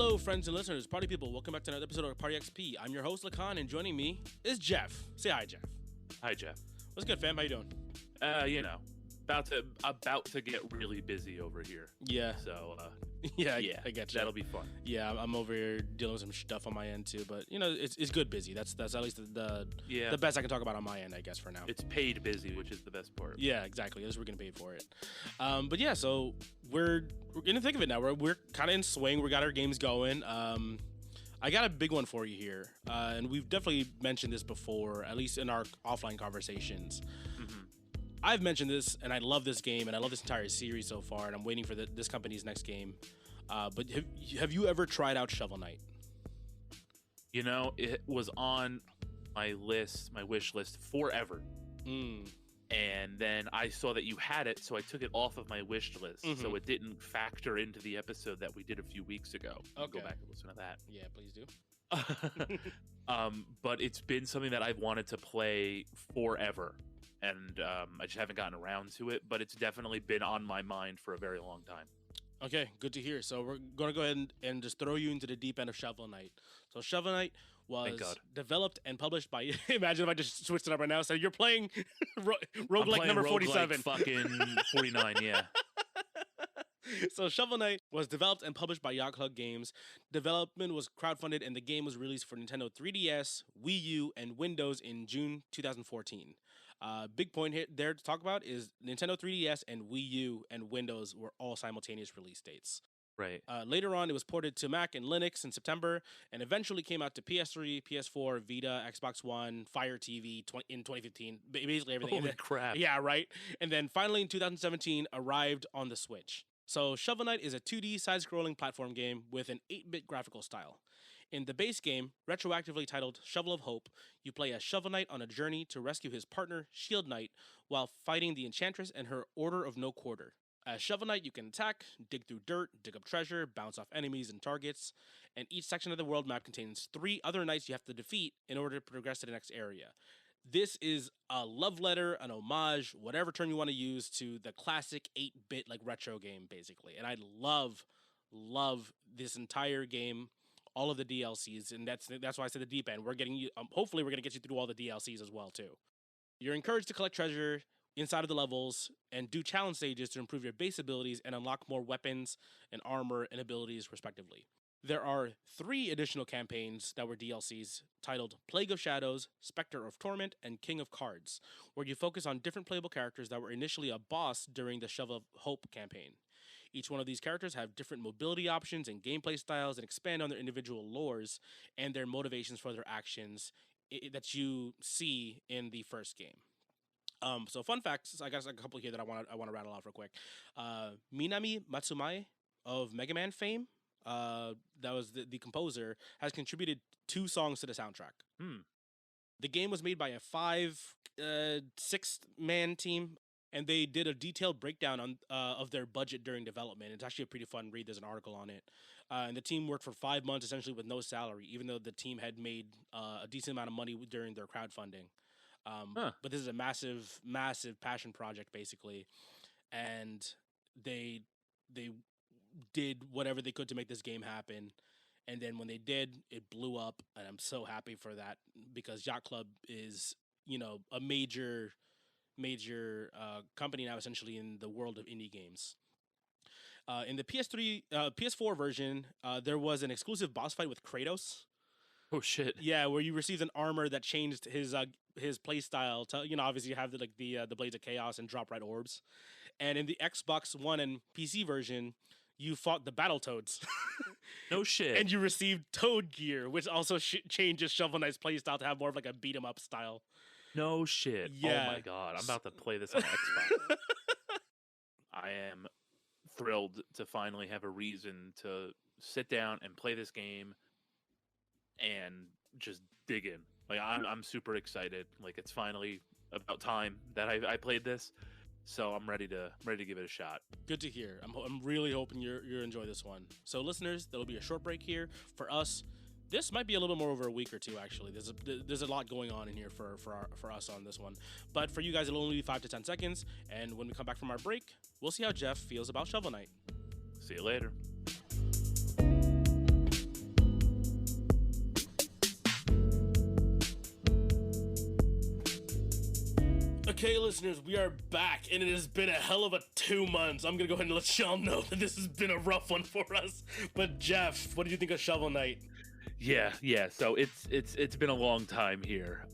Hello, friends and listeners, party people. Welcome back to another episode of Party XP. I'm your host, Lakan, and joining me is Jeff. Say hi, Jeff. Hi, Jeff. What's good, fam? How you doing? About to get really busy over here. Yeah. So, yeah, I get you. That'll be fun. Yeah, I'm over here dealing with some stuff on my end too, but it's good busy. That's at least the best I can talk about on my end, I guess, for now. It's paid busy, which is the best part. Yeah, exactly. At least we're getting paid for it. But yeah, so we're in the thick of it now. We're kind of in swing. We got our games going. I got a big one for you here, and we've definitely mentioned this before, at least in our offline conversations. Mm-hmm. I've mentioned this, and I love this game, and I love this entire series so far, and I'm waiting for this company's next game. But have you ever tried out Shovel Knight? You know, it was on my wish list forever. And then I saw that you had it, so I took it off of my wish list, so it didn't factor into the episode that we did a few weeks ago. Okay. Go back and listen to that. Yeah, please do. But it's been something that I've wanted to play forever, and I just haven't gotten around to it, but it's definitely been on my mind for a very long time. Okay, good to hear. So we're going to go ahead and just throw you into the deep end of Shovel Knight. So Shovel Knight was developed and published by... Imagine if I just switched it up right now. So you're playing roguelike number 47. Fucking 49, yeah. So Shovel Knight was developed and published by Yacht Club Games. Development was crowdfunded, and the game was released for Nintendo 3DS, Wii U, and Windows in June 2014. Big point here there to talk about is Nintendo 3DS and Wii U and Windows were all simultaneous release dates. Right. Later on, it was ported to Mac and Linux in September, and eventually came out to PS3, PS4, Vita, Xbox One, Fire TV in 2015. Basically everything. Holy crap. Yeah, right. And then finally in 2017, arrived on the Switch. So Shovel Knight is a 2D side-scrolling platform game with an 8-bit graphical style. In the base game, retroactively titled Shovel of Hope, you play as Shovel Knight on a journey to rescue his partner, Shield Knight, while fighting the Enchantress and her Order of No Quarter. As Shovel Knight, you can attack, dig through dirt, dig up treasure, bounce off enemies and targets, and each section of the world map contains 3 other knights you have to defeat in order to progress to the next area. This is a love letter, an homage, whatever term you want to use, to the classic 8-bit like retro game, basically. And I love this entire game, all of the DLCs, and that's why I said the deep end. We're getting you. Hopefully, we're gonna get you through all the DLCs as well too. You're encouraged to collect treasure inside of the levels and do challenge stages to improve your base abilities and unlock more weapons and armor and abilities, respectively. There are 3 additional campaigns that were DLCs titled Plague of Shadows, Spectre of Torment, and King of Cards, where you focus on different playable characters that were initially a boss during the Shovel of Hope campaign. Each one of these characters have different mobility options and gameplay styles and expand on their individual lores and their motivations for their actions that you see in the first game. So fun facts, I got a couple here that I want to rattle off real quick. Minami Matsumae of Mega Man fame, that was the composer, has contributed 2 songs to the soundtrack. The game was made by a 6-man team, and they did a detailed breakdown of their budget during development. It's actually a pretty fun read. There's an article on it. And the team worked for 5 months essentially with no salary, even though the team had made a decent amount of money during their crowdfunding. But this is a massive, massive passion project, basically. And they did whatever they could to make this game happen. And then when they did, it blew up. And I'm so happy for that, because Yacht Club is, a major company now, essentially, in the world of indie games. In the PS4 version, there was an exclusive boss fight with Kratos. Oh shit! Yeah, where you received an armor that changed his play style to, obviously you have the Blades of Chaos and drop right orbs. And in the Xbox One and PC version, you fought the Battletoads. No shit. And you received Toad gear, which also changes Shovel Knight's play style to have more of like a beat 'em up style. No shit. Yeah. Oh my god, I'm about to play this on Xbox. I am thrilled to finally have a reason to sit down and play this game and just dig in. Like I'm super excited. Like it's finally about time that I played this, so I'm ready to give it a shot. Good to hear. I'm really hoping you enjoy this one. So listeners, there'll be a short break here for us. This might be a little more over a week or two, actually. There's a lot going on in here for us on this one. But for you guys, it'll only be 5 to 10 seconds. And when we come back from our break, we'll see how Jeff feels about Shovel Knight. See you later. Okay, listeners, we are back, and it has been a hell of a 2 months. I'm gonna go ahead and let y'all know that this has been a rough one for us. But Jeff, what did you think of Shovel Knight? Yeah. So it's been a long time here.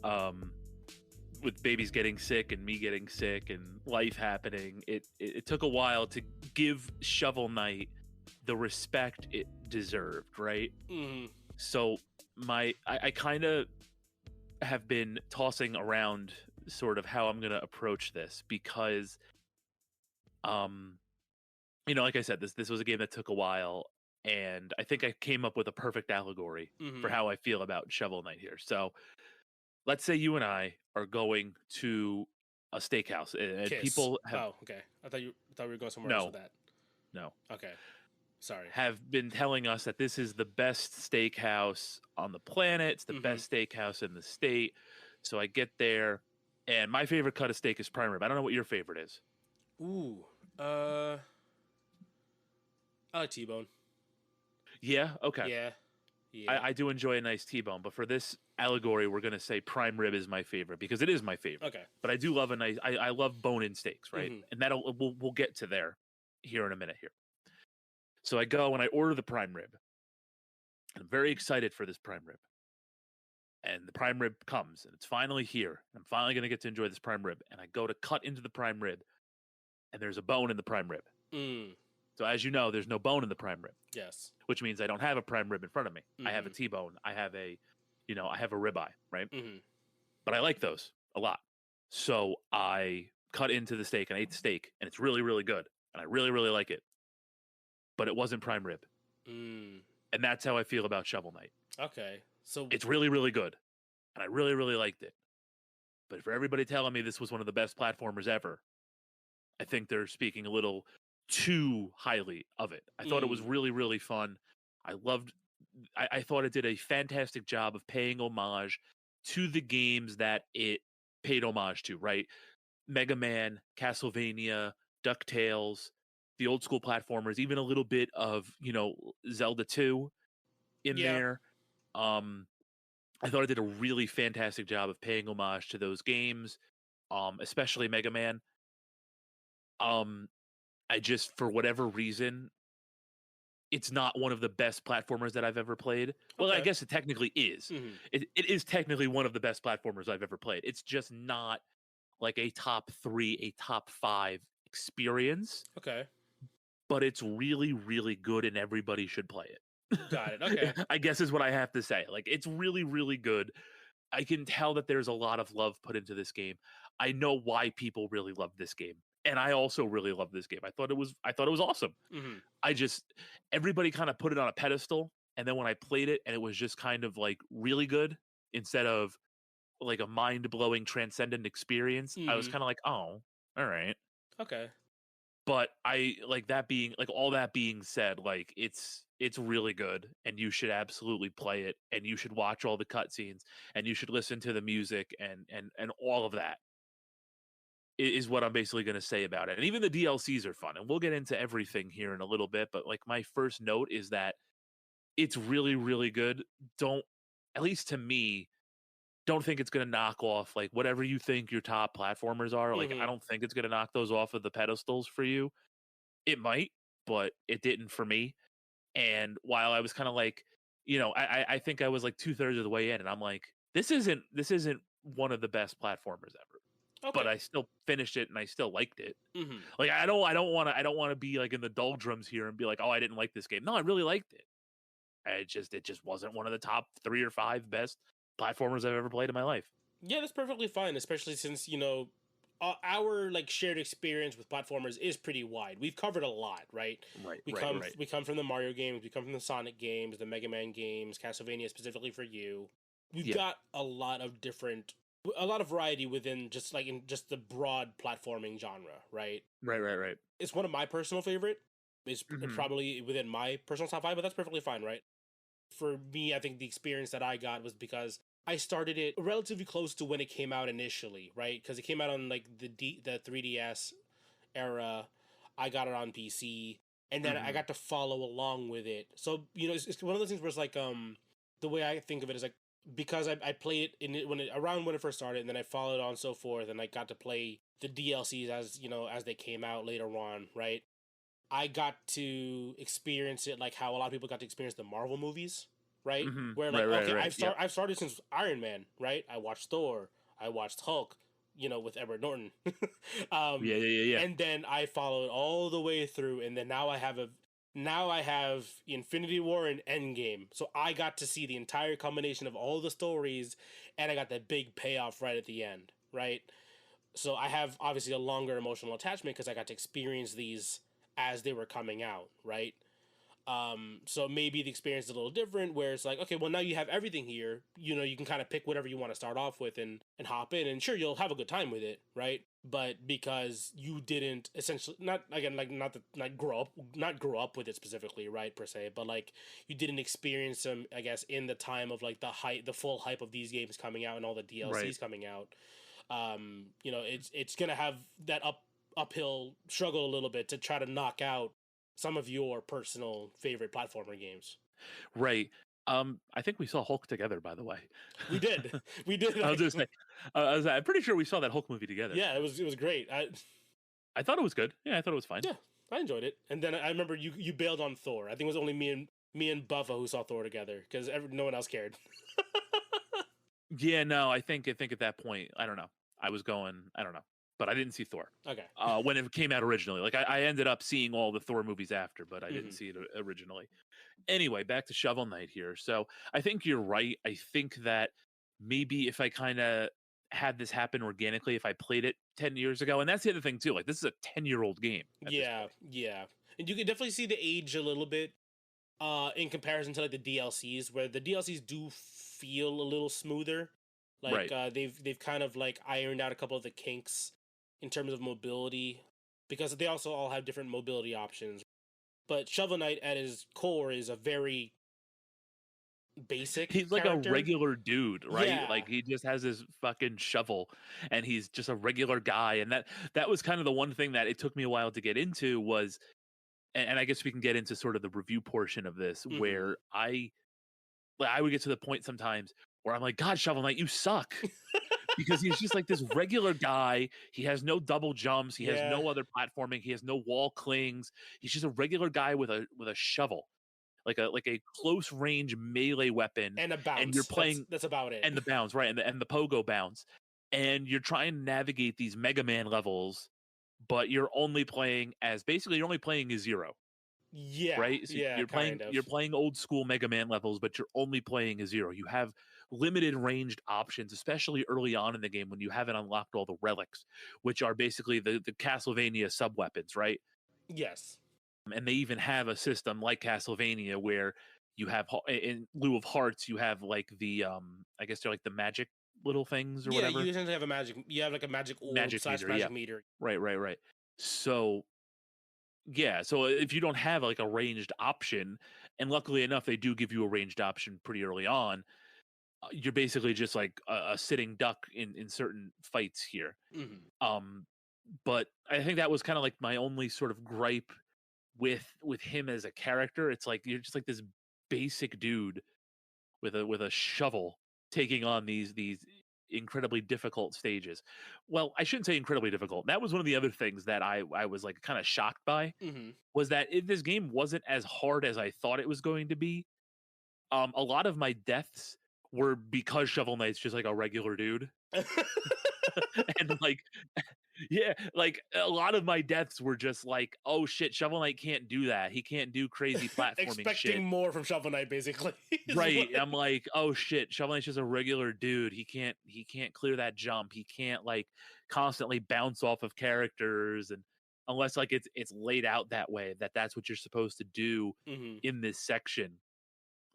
With babies getting sick and me getting sick and life happening, it took a while to give Shovel Knight the respect it deserved, right? Mm-hmm. So I kind of have been tossing around sort of how I'm gonna approach this because like I said, this was a game that took a while, and I think I came up with a perfect allegory for Mm-hmm. how I feel about Shovel Knight here. So let's say you and I are going to a steakhouse, and Kiss. people have Oh, okay. I thought we were going somewhere else no, with that. no, Okay. Sorry. have been telling us that this is the best steakhouse on the planet. It's the Mm-hmm. best steakhouse in the state. So I get there, and my favorite cut of steak is prime rib. I don't know what your favorite is. Ooh. I like T-bone. Yeah, okay. Yeah. Yeah. I do enjoy a nice T-bone, but for this allegory, we're gonna say prime rib is my favorite because it is my favorite. Okay. But I do love a nice. I love bone-in steaks, right? Mhm. And we'll get to there here in a minute here. So I go and I order the prime rib. And I'm very excited for this prime rib. And the prime rib comes, and it's finally here. I'm finally gonna get to enjoy this prime rib. And I go to cut into the prime rib, and there's a bone in the prime rib. Mm. So as you know, there's no bone in the prime rib, Yes. which means I don't have a prime rib in front of me. I have a Mhm. T-bone. I have I have a ribeye, right? Mm-hmm. But I like those a lot. So I cut into the steak and I ate the steak, and it's really, really good. And I really, really like it. But it wasn't prime rib. Mm. And that's how I feel about Shovel Knight. Okay. So It's really, really good. And I really, really liked it. But for everybody telling me this was one of the best platformers ever, I think they're speaking a little too highly of it. I thought it was really, really fun. I thought it did a fantastic job of paying homage to the games that it paid homage to, right? Mega Man, Castlevania, DuckTales, the old school platformers, even a little bit of, Zelda 2 in yeah. there. I thought it did a really fantastic job of paying homage to those games, especially Mega Man. I just, for whatever reason, it's not one of the best platformers that I've ever played. Well, I Okay. guess it technically is. Mm-hmm. It is technically one of the best platformers I've ever played. It's just not like a top 3, a top 5 experience, Okay. but it's really, really good and everybody should play it. Got it. Okay. I guess is what I have to say. Like, it's really, really good. I can tell that there's a lot of love put into this game. I know why people really love this game. And I also really love this game. I thought it was awesome. Mm-hmm. Everybody kind of put it on a pedestal, and then when I played it and it was just kind of like really good instead of like a mind-blowing transcendent experience, I was Mm-hmm. kind of like, "Oh, all right." Okay. But I like that being like all that being said, like it's really good and you should absolutely play it and you should watch all the cutscenes and you should listen to the music and all of that is what I'm basically going to say about it. And even the DLCs are fun, and we'll get into everything here in a little bit, but like my first note is that it's really, really good. Don't, at least to me, don't think it's going to knock off like whatever you think your top platformers are. Like, Mm-hmm. I don't think it's going to knock those off of the pedestals for you. It might, but it didn't for me. And while I was kind of like, I think I was like 2/3 of the way in, and I'm like, this isn't one of the best platformers ever. Okay. But I still finished it and I still liked it. Mm-hmm. Like I don't want to be like in the doldrums here and be like, oh, I didn't like this game. No, I really liked it. It just wasn't one of the top 3 or 5 best platformers I've ever played in my life. Yeah, that's perfectly fine, especially since our like shared experience with platformers is pretty wide. We've covered a lot, right? Right. We come from the Mario games, we come from the Sonic games, the Mega Man games, Castlevania specifically for you. We've got a lot of variety within just the broad platforming genre, right? Right. It's one of my personal favorite. It's Mhm. probably within my personal top 5, but that's perfectly fine, right? For me, I think the experience that I got was because I started it relatively close to when it came out initially, right? Because it came out on like the 3DS era. I got it on PC, and then I got to follow along with it. So it's one of those things where it's like the way I think of it is like because I played it around when it first started, and then I followed on so forth, and I got to play the DLCs as as they came out later on, right? I got to experience it like how a lot of people got to experience the Marvel movies, right? Where Right, like, right, okay, right. Yep. I've started since Iron Man, right? I watched Thor, I watched Hulk, with Edward Norton, Yeah, yeah, yeah, yeah. and then I followed all the way through, and then now I have Infinity War and Endgame, so I got to see the entire combination of all the stories, and I got that big payoff right at the end, right? So I have obviously a longer emotional attachment because I got to experience these as they were coming out, right? So maybe the experience is a little different where it's like, okay, well now you have everything here. You can kind of pick whatever you want to start off with and hop in, and sure you'll have a good time with it, right? But because you didn't essentially not again like not that not grow up with it specifically, right, per se, but like you didn't experience them, I guess, in the time of like the full hype of these games coming out and all the Right. DLCs coming out. It's gonna have that uphill struggle a little bit to try to knock out some of your personal favorite platformer games. Right. I think we saw Hulk together, by the way. We did, we did. I was just say, I'm pretty sure we saw that Hulk movie together. Yeah, it was great. I thought it was good. Yeah, I thought it was fine. Yeah, I enjoyed it. And then I remember you bailed on Thor. I think it was only me and Buffa who saw Thor together because no one else cared. Yeah, no, I think at that point, I don't know. I don't know, but I didn't see Thor. Okay. When it came out originally. Like I ended up seeing all the Thor movies after, but I didn't Mhm. see it originally. Anyway, back to Shovel Knight here. So I think you're right. I think that maybe if I kind of had this happen organically, if I played it 10 years ago, and that's the other thing too. Like this is a 10-year-old game at this Yeah, point. yeah, and you can definitely see the age a little bit in comparison to like the DLCs, where the DLCs do feel a little smoother. Like Right. they've kind of like ironed out a couple of the kinks in terms of mobility, because they also all have different mobility options. But Shovel Knight at his core is a very basic He's like a character. regular dude, right? Yeah. Like he just has his fucking shovel and he's just a regular guy. And that was kind of the one thing that it took me a while to get into was and I guess we can get into sort of the review portion of this Hmm. where I would get to the point sometimes where I'm like, God, Shovel Knight, you suck. Because he's just like this regular guy. He has no double jumps. He has Yeah. no other platforming. He has no wall clings. He's just a regular guy with a shovel, like a close range melee weapon. And a And you're bounce. That's playing that's about it. and the bounce, right? And the pogo bounce. And you're trying to navigate these Mega Man levels, but you're only playing as Zero, Yeah. right? So Yeah. Kind of. you're playing old school Mega Man levels, but you're only playing as Zero. You have limited ranged options, especially early on in the game when you haven't unlocked all the relics, which are basically the Castlevania sub weapons, right? Yes. And they even have a system like Castlevania where you have in lieu of hearts, you have like the I guess they're like the magic little things or Yeah. You whatever. essentially have a magic. You have like a magic orb Magic slash meter, yeah. magic meter. Right, right, right. So yeah, so if you don't have like a ranged option, and luckily enough they do give you a ranged option pretty early on, you're basically just like a sitting duck in certain fights here. Hmm. Um, but I think that was kind of like my only sort of gripe with him as a character. It's like you're just like this basic dude with a shovel taking on these incredibly difficult stages. Well, I shouldn't say incredibly difficult. That was one of the other things that I was like kind of shocked by Hmm. was that this game wasn't as hard as I thought it was going to be. A lot of my deaths were because Shovel Knight's just like a regular dude. And like yeah, like a lot of my deaths were just like, oh shit, Shovel Knight can't do that. He can't do crazy platforming shit. Expecting more from Shovel Knight, basically. is Right. what- I'm like, oh shit, Shovel Knight's just a regular dude. He can't clear that jump. He can't like constantly bounce off of characters and unless like it's laid out that way that that's what you're supposed to do Mhm. in this section.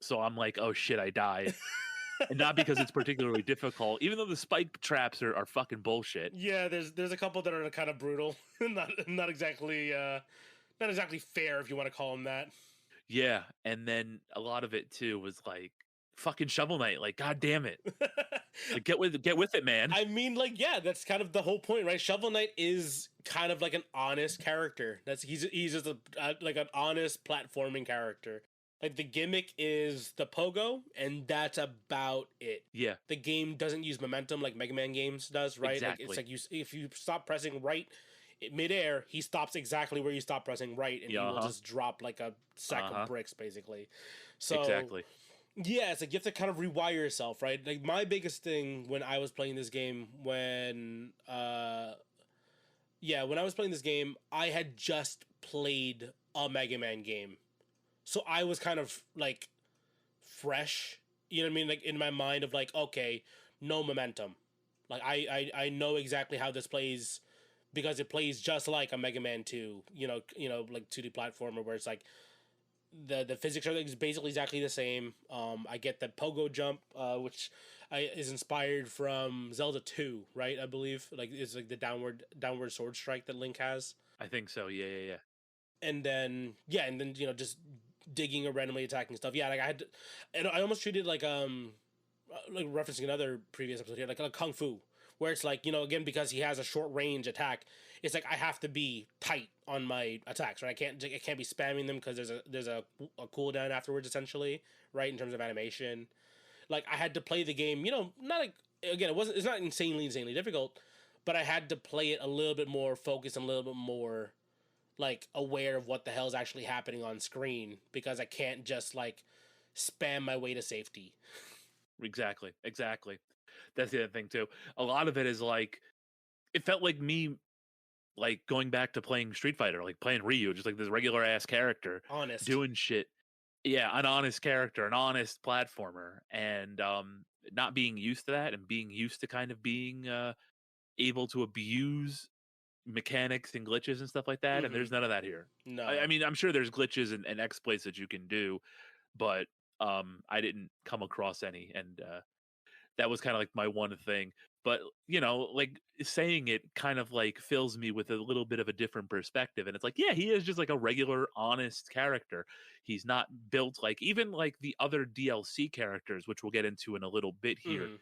So I'm like, oh shit, I died. And not because it's particularly difficult, even though the spike traps are fucking bullshit. Yeah, there's a couple that are kind of brutal, not exactly fair if you want to call them that. Yeah, and then a lot of it too was like fucking Shovel Knight, like god damn it. Like get with it, man. I mean, like, yeah, that's kind of the whole point, right? Shovel Knight is kind of like an honest character. He's just like an honest platforming character. Like the gimmick is the pogo, and that's about it. Yeah, The game doesn't use momentum like Mega Man games does, right? Like it's exactly. like if you stop pressing right midair, he stops exactly where you stop pressing right, and Yeah, he will uh-huh. just drop like a sack of Uh-huh. bricks, basically. So Exactly. yeah, it's like you have to kind of rewire yourself, right? Like my biggest thing when I was playing this game, when I was playing this game, I had just played a Mega Man game, so I was kind of like fresh. You know what I mean? Like in my mind of like, okay, no momentum. Like I know exactly how this plays because it plays just like a Mega Man 2, like 2D platformer where it's like the physics are basically exactly the same. I get the pogo jump, which is inspired from Zelda 2, right? I believe like it's like the downward sword strike that Link has, I think so. Yeah, yeah, yeah. and then just digging or randomly attacking stuff. Yeah, like I had, and I almost treated like referencing another previous episode here, like a kung fu, where it's like again because he has a short range attack, it's like I have to be tight on my attacks, right? I can't be spamming them because there's a cooldown afterwards, essentially, right? In terms of animation, like I had to play the game, not like again it's not insanely difficult, but I had to play it a little bit more focused and a little bit more like aware of what the hell is actually happening on screen because I can't just like spam my way to safety. Exactly. Exactly. That's the other thing too. A lot of it is like it felt like me like going back to playing Street Fighter, like playing Ryu, just like this regular ass character Honest. doing shit. Yeah, an honest character, an honest platformer, and not being used to that and being used to kind of being able to abuse mechanics and glitches and stuff like that. And Mm-hmm. there's none of that here. I No. mean, I'm sure there's glitches and exploits that you can do, but I didn't come across any, and that was kind of like my one thing. But like saying it kind of like fills me with a little bit of a different perspective, and it's like, yeah, he is just like a regular, honest character. He's not built like even like the other DLC characters, which we'll get into in a little bit here. Mm-hmm.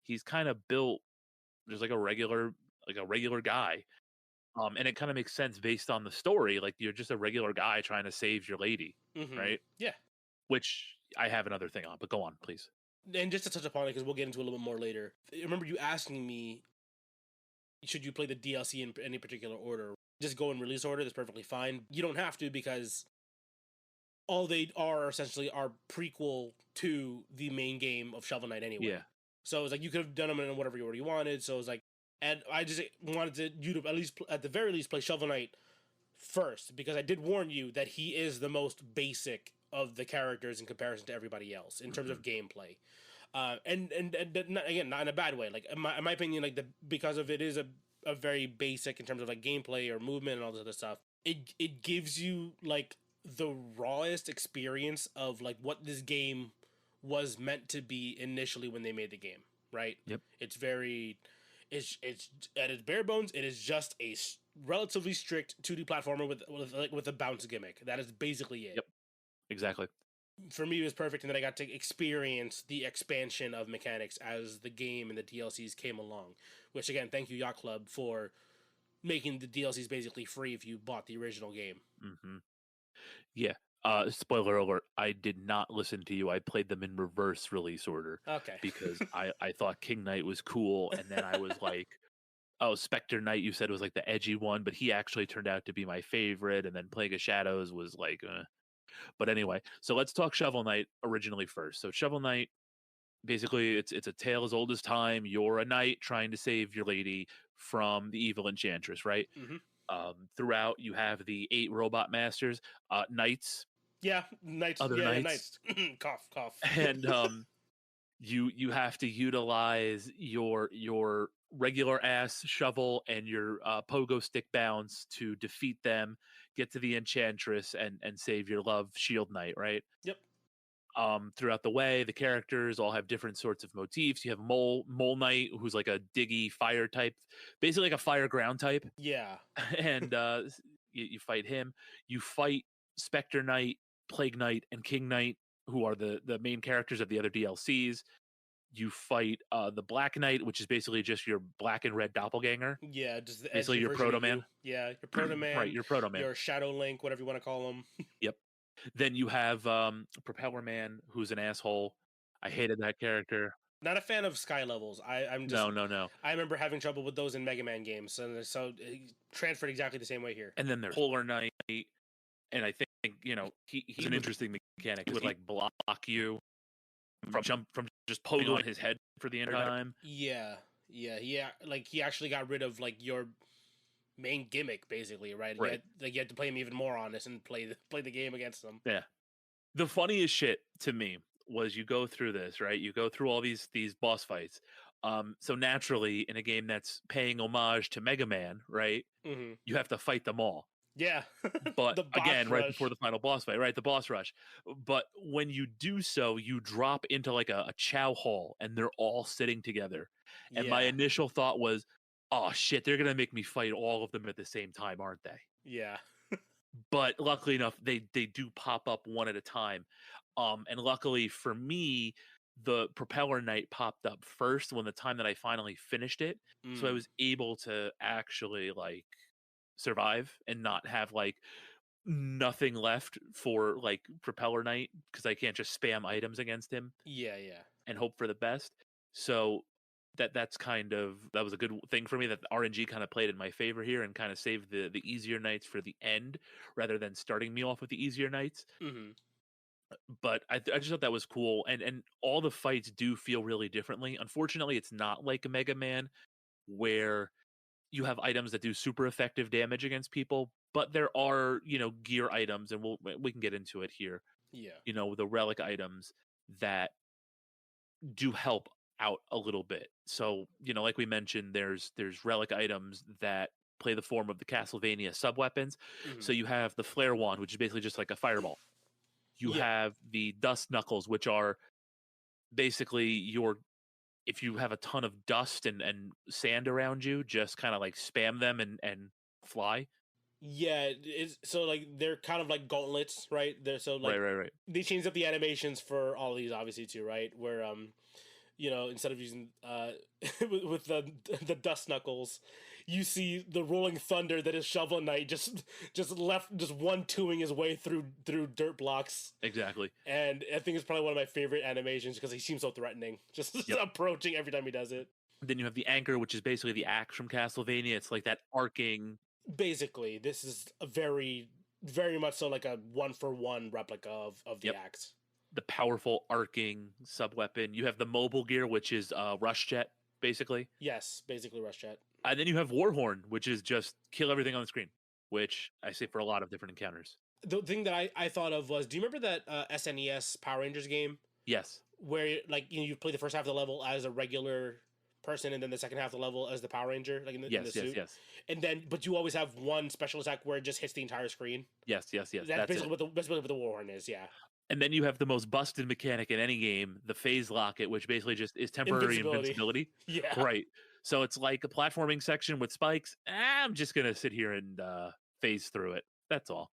He's kind of built just like a regular guy. And it kind of makes sense based on the story. Like you're just a regular guy trying to save your lady, Mm-hmm. right? Yeah. Which I have another thing on, but go on, please. And just to touch upon it, because we'll get into it a little bit more later. I remember you asking me, should you play the DLC in any particular order? Just go in release order. That's perfectly fine. You don't have to because all they are essentially are prequel to the main game of Shovel Knight anyway. Yeah. So it's like you could have done them in whatever order you wanted. So it's like, and I just wanted you to at least, at the very least, play Shovel Knight first because I did warn you that he is the most basic of the characters in comparison to everybody else in terms of gameplay. And not, again, not in a bad way. Like in my opinion, like because of it is a very basic in terms of like gameplay or movement and all this other stuff. It gives you like the rawest experience of like what this game was meant to be initially when they made the game. Right. Yep. It's very, it's at its bare bones. It is just a relatively strict 2D platformer with a bounce gimmick. That is basically it. Yep. Exactly. For me, it was perfect, and then I got to experience the expansion of mechanics as the game and the DLCs came along. Which again, thank you Yacht Club for making the DLCs basically free if you bought the original game. Mm-hmm. Yeah. Spoiler alert, I did not listen to you. I played them in reverse release order Okay. because I thought King Knight was cool, and then I was like, oh, Spectre Knight you said was like the edgy one, but he actually turned out to be my favorite, and then Plague of Shadows was like But anyway, so let's talk Shovel Knight originally first. So Shovel Knight, basically it's a tale as old as time. You're a knight trying to save your lady from the evil enchantress, right? Mm-hmm. Throughout you have the 8 robot masters, knights, Yeah, knights. other Yeah, knights, knights. Cough, cough. and you have to utilize your regular ass shovel and your pogo stick bounce to defeat them, get to the enchantress, and save your love shield knight, right? Yep. Throughout the way, the characters all have different sorts of motifs. You have Mole Knight, who's like a diggy fire type, basically like a fire ground type, Yeah. and you fight him. You fight Spectre Knight, Plague Knight, and King Knight, who are the main characters of the other DLCs. You fight the Black Knight, which is basically just your black and red doppelganger. Yeah, just the Basically, edgy your version Proto of you. Man. Yeah, your Proto Man. Right, your Proto Man. Your Shadow Link, whatever you want to call him. Yep. Then you have Propeller Man, who's an asshole. I hated that character. Not a fan of sky levels. I'm just No, no, no. I remember having trouble with those in Mega Man games, so it transferred exactly the same way here. And then there's Polar Knight, and I think he's an interesting mechanic. He would like block you from just poking on his head for the entire time. Yeah. Like he actually got rid of like your main gimmick, basically, right? Right. You had to play him even more honest and play the game against them. Yeah. The funniest shit to me was you go through this, right? You go through all these boss fights. So naturally, in a game that's paying homage to Mega Man, right? Mm-hmm. You have to fight them all. Yeah. But again, right before the final boss fight, right? The boss rush. But when you do so, you drop into like a chow hall and they're all sitting together. And my initial thought was, oh shit, they're gonna make me fight all of them at the same time, aren't they? Yeah. But luckily enough, they do pop up one at a time. And luckily for me, the Propeller Knight popped up first when the time that I finally finished it. So I was able to actually like survive and not have like nothing left for like Propeller Knight because I can't just spam items against him. Yeah. And hope for the best. So that was a good thing for me that the RNG kind of played in my favor here and kind of saved the easier nights for the end rather than starting me off with the easier nights. Mm-hmm. But I just thought that was cool, and all the fights do feel really differently. Unfortunately, it's not like a Mega Man where you have items that do super effective damage against people, but there are gear items, and we can get into it here. Yeah. The relic items that do help out a little bit. So, like we mentioned, there's relic items that play the form of the Castlevania sub-weapons. Mm-hmm. So you have the Flare Wand, which is basically just like a fireball. You have the Dust Knuckles, which are basically if you have a ton of dust and sand around you, just kind of like spam them and fly. Yeah, so like they're kind of like gauntlets, right? They're so like right. They changed up the animations for all of these, obviously, too, right? Where instead of using with the dust knuckles, you see the rolling thunder that is Shovel Knight just 1-2ing his way through dirt blocks. Exactly. And I think it's probably one of my favorite animations because he seems so threatening, just approaching every time he does it. Then you have the anchor, which is basically the axe from Castlevania. It's like that arcing. Basically, this is a very, very much so like a 1-for-1 replica of the axe. The powerful arcing sub-weapon. You have the mobile gear, which is Rush Jet, basically. Yes, basically Rush Jet. And then you have Warhorn, which is just kill everything on the screen, which I say for a lot of different encounters. The thing that I thought of was, do you remember that SNES Power Rangers game? Yes. Where like you play the first half of the level as a regular person and then the second half of the level as the Power Ranger, like in the suit. Yes. And then, but you always have one special attack where it just hits the entire screen. Yes. That's basically what the Warhorn is, yeah. And then you have the most busted mechanic in any game, the Phase Locket, which basically just is temporary invincibility. Yeah. Right. So it's like a platforming section with spikes. I'm just gonna sit here and phase through it. That's all.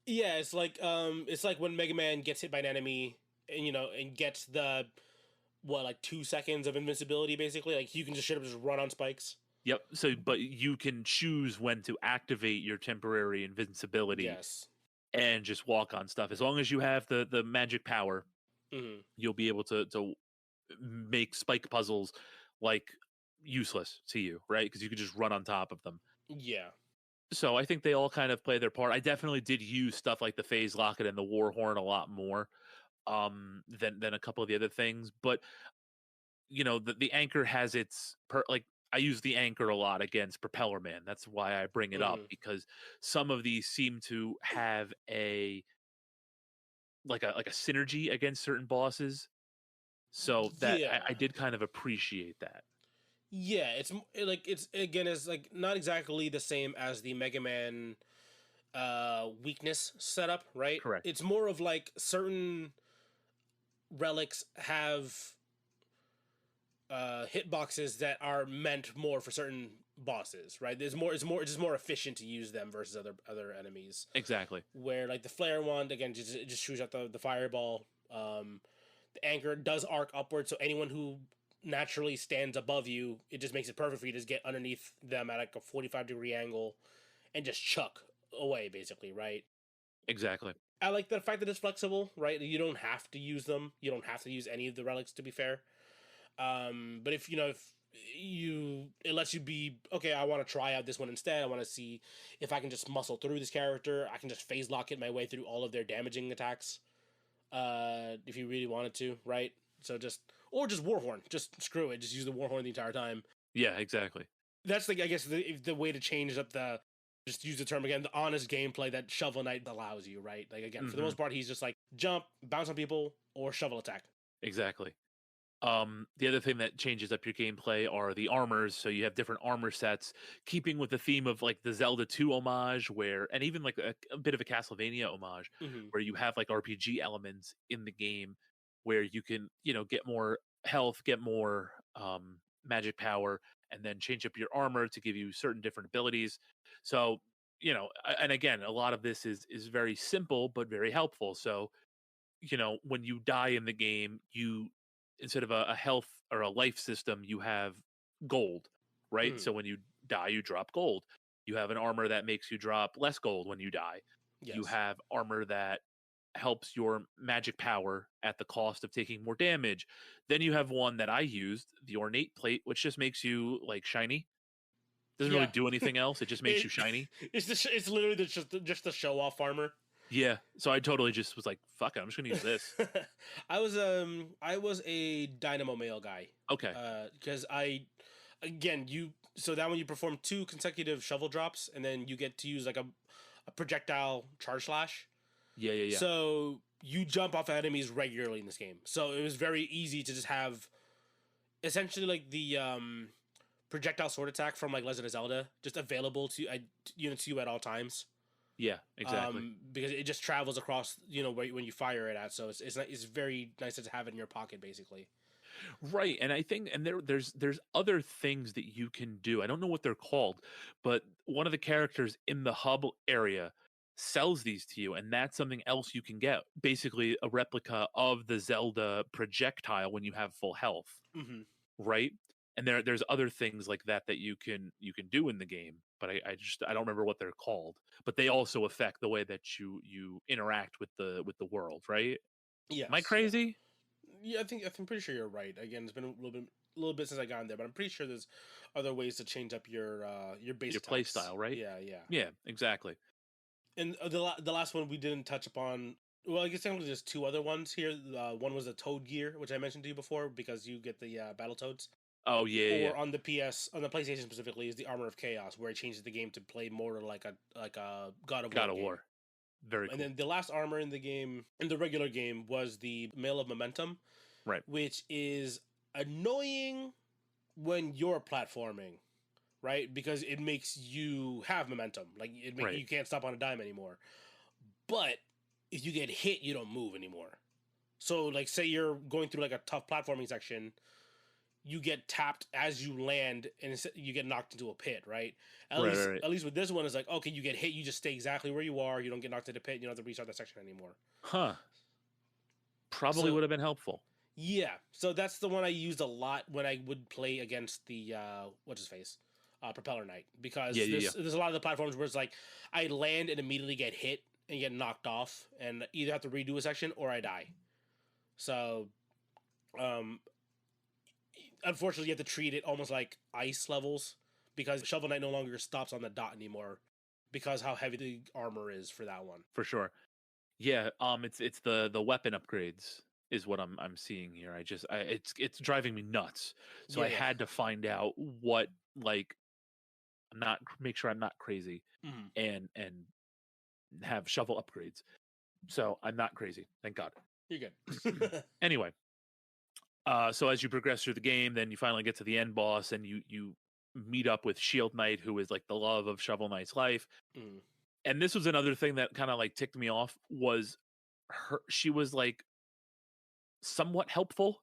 Yeah, it's like when Mega Man gets hit by an enemy and gets the 2 seconds of invincibility, basically. Like you can just run on spikes. Yep. So, but you can choose when to activate your temporary invincibility. Yes. And just walk on stuff. As long as you have the magic power, you'll be able to make spike puzzles like useless to you, right? Because you can just run on top of them. Yeah. So I think they all kind of play their part. I definitely did use stuff like the Phase Locket and the Warhorn a lot more than a couple of the other things. But the anchor has its I use the anchor a lot against Propeller Man. That's why I bring it up, because some of these seem to have a synergy against certain bosses. So that I did kind of appreciate that. Yeah, it's like not exactly the same as the Mega Man weakness setup, right? Correct. It's more of like certain relics have hitboxes that are meant more for certain bosses, right? It's just more efficient to use them versus other enemies. Exactly. Where like the Flare Wand again just shoots out the fireball. The anchor does arc upward, so anyone who naturally stands above you, it just makes it perfect for you to just get underneath them at like a 45-degree angle and just chuck away, basically, right? Exactly. I like the fact that it's flexible, right? You don't have to use them. You don't have to use any of the relics, to be fair. But if it lets you be okay. I want to try out this one instead. I want to see if I can just muscle through this character. I can just phase lock it my way through all of their damaging attacks. If you really wanted to, right? So just Warhorn. Just screw it. Just use the Warhorn the entire time. Yeah, exactly. That's I guess the way to change up the, just use the term again, the honest gameplay that Shovel Knight allows you, right? Like again, for the most part, he's just like jump, bounce on people, or shovel attack. Exactly. The other thing that changes up your gameplay are the armors. So you have different armor sets, keeping with the theme of like the Zelda 2 homage, and even like a bit of a Castlevania homage, where you have like RPG elements in the game where you can, get more health, get more magic power, and then change up your armor to give you certain different abilities. So, and again, a lot of this is very simple but very helpful. So, when you die in the game, you, instead of a health or a life system, you have gold, right? So when you die, you drop gold. You have an armor that makes you drop less gold when you die. Yes. You have armor that helps your magic power at the cost of taking more damage. Then you have one that I used, the ornate plate, which just makes you like shiny. Doesn't really do anything else. It just makes you shiny. It's literally just the show off armor. Yeah, so I totally just was like, "Fuck it, I'm just gonna use this." I was a Dynamo Male guy. Okay. Because so that when you perform 2 consecutive shovel drops, and then you get to use like a projectile charge slash. Yeah. So you jump off enemies regularly in this game. So it was very easy to just have essentially like the projectile sword attack from like Legend of Zelda just available to units to you at all times. Yeah, exactly. Because it just travels across, when you fire it at. So it's very nice to have it in your pocket, basically. Right, and I think, and there's other things that you can do. I don't know what they're called, but one of the characters in the hub area sells these to you, and that's something else you can get. Basically, a replica of the Zelda projectile when you have full health, right? And there's other things like that you can do in the game, but I don't remember what they're called. But they also affect the way that you interact with the world, right? Yeah. Am I crazy? Yeah, I'm pretty sure you're right. Again, it's been a little bit since I got in there, but I'm pretty sure there's other ways to change up your base play style, right? Yeah, exactly. And the last one we didn't touch upon. Well, I guess technically there's 2 other ones here. One was the Toad gear, which I mentioned to you before, because you get the battle toads. Oh yeah. Or on the PlayStation specifically, is the Armor of Chaos, where it changes the game to play more like a God of War. Very cool. And then the last armor in the game, in the regular game, was the Mail of Momentum, right? Which is annoying when you're platforming, right? Because it makes you have momentum, like you can't stop on a dime anymore. But if you get hit, you don't move anymore. So, like, say you're going through like a tough platforming section, you get tapped as you land, and you get knocked into a pit, right? At least with this one, it's like, okay, you get hit, you just stay exactly where you are. You don't get knocked into the pit. You don't have to restart that section anymore. Huh. Probably would have been helpful. Yeah. So that's the one I used a lot when I would play against the what's his face, Propeller Knight, because there's a lot of the platforms where it's like I land and immediately get hit and get knocked off, and either have to redo a section or I die. So, unfortunately, you have to treat it almost like ice levels, because Shovel Knight no longer stops on the dot anymore, because how heavy the armor is for that one. For sure. Yeah. It's the weapon upgrades is what I'm seeing here. It's driving me nuts. So I had to find out what, like, make sure I'm not crazy, and have shovel upgrades. So I'm not crazy. Thank God. You're good. Anyway. So as you progress through the game, then you finally get to the end boss, and you meet up with Shield Knight, who is like the love of Shovel Knight's life. And this was another thing that kind of like ticked me off, was she was like somewhat helpful.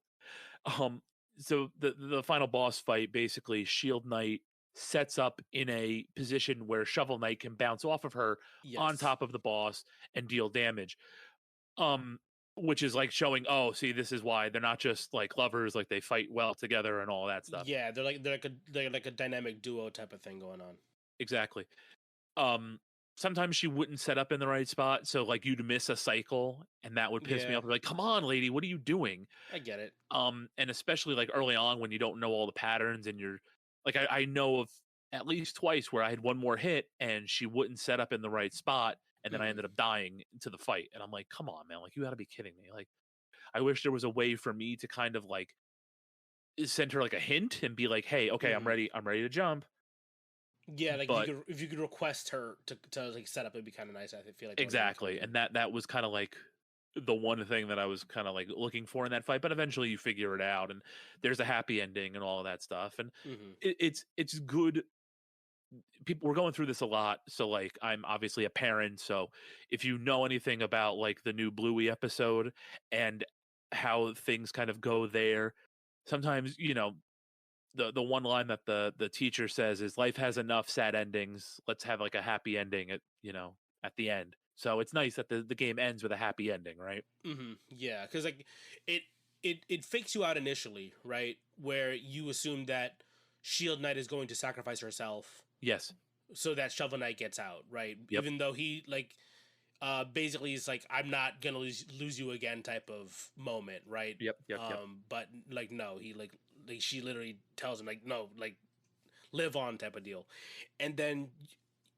So the final boss fight, basically Shield Knight sets up in a position where Shovel Knight can bounce off of her on top of the boss and deal damage. Which is like showing, oh, see, this is why they're not just like lovers, like they fight well together and all that stuff. Yeah, they're like a dynamic duo type of thing going on. Exactly. sometimes she wouldn't set up in the right spot, so like you'd miss a cycle, and that would piss me Yeah, off. Like, come on, lady, what are you doing? I get it. And especially like early on when you don't know all the patterns and you're like, I know of at least twice where I had one more hit and she wouldn't set up in the right spot, and then I Mhm. ended up dying to the fight. And I'm like, come on, man, like you got to be kidding me. Like, I wish there was a way for me to kind of like send her like a hint and be like, hey, okay, Mhm. I'm ready to jump. Yeah, like But if you could request her to like set up, it'd be kind of nice. I feel like that would be kind of exactly, good. and that was kind of like the one thing that I was kind of like looking for in that fight. But eventually, you figure it out, and there's a happy ending and all of that stuff. And Hmm. it's good. People, we're going through this a lot, so like I'm obviously a parent, so if you know anything about like the new Bluey episode and how things kind of go there, sometimes the one line that the teacher says is life has enough sad endings, let's have like a happy ending at at the end. So it's nice that the game ends with a happy ending, right? Yeah, because like it it fakes you out initially, right? Where you assume that Shield Knight is going to sacrifice herself Yes. so that Shovel Knight gets out, right? Yep. Even though he like basically is like I'm not gonna lose you again type of moment, right? Yep. But like no, he like she literally tells him like no, like live on type of deal, and then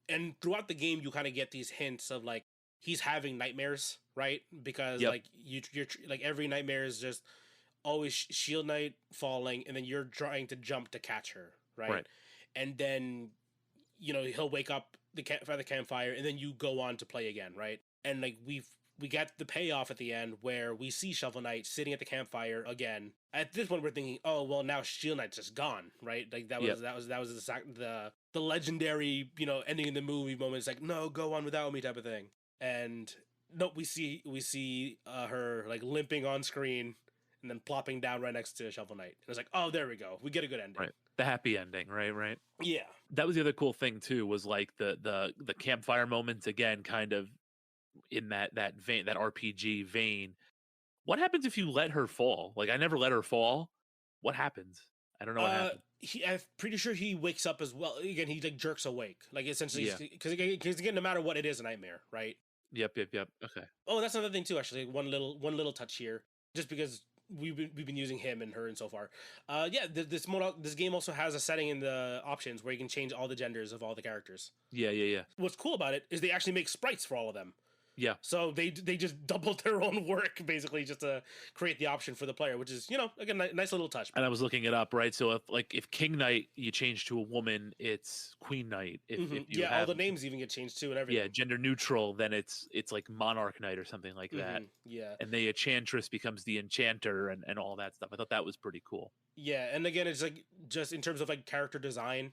and throughout the game you kind of get these hints of like he's having nightmares, right? Because Yep. like you're like every nightmare is just always Shield Knight falling, and then you're trying to jump to catch her, right? Right. And then he'll wake up by the campfire, and then you go on to play again, right? And like we got the payoff at the end where we see Shovel Knight sitting at the campfire again. At this point, we're thinking, oh well, now Shield Knight's just gone, right? Like Yep. that was the legendary ending in the movie moment. It's like no, go on without me type of thing. And nope, we see her like limping on screen and then plopping down right next to Shovel Knight. And it's like, oh, there we go, we get a good ending. Right. The happy ending, right. Yeah. That was the other cool thing too, was like the campfire moments again, kind of in that vein, that RPG vein. What happens if you let her fall? Like, I never let her fall. What happens? I don't know what happens. I'm pretty sure he wakes up as well. Again, he like jerks awake, like essentially, Yeah. because again, no matter what, it is a nightmare, right? Yep. Okay. Oh, that's another thing too. Actually, one little touch here, just because we've been using him and her and so far. Yeah, this game also has a setting in the options where you can change all the genders of all the characters. Yeah. What's cool about it is they actually make sprites for all of them. Yeah. So they just doubled their own work basically just to create the option for the player, which is again nice little touch. And I was looking it up, right? So if King Knight you change to a woman, it's Queen Knight. If you Yeah, all have the names even get changed too and everything. gender neutral, then it's like Monarch Knight or something like that. Yeah. And the Enchantress becomes the Enchanter and all that stuff. I thought that was pretty cool. Yeah, and again, it's like just in terms of like character design,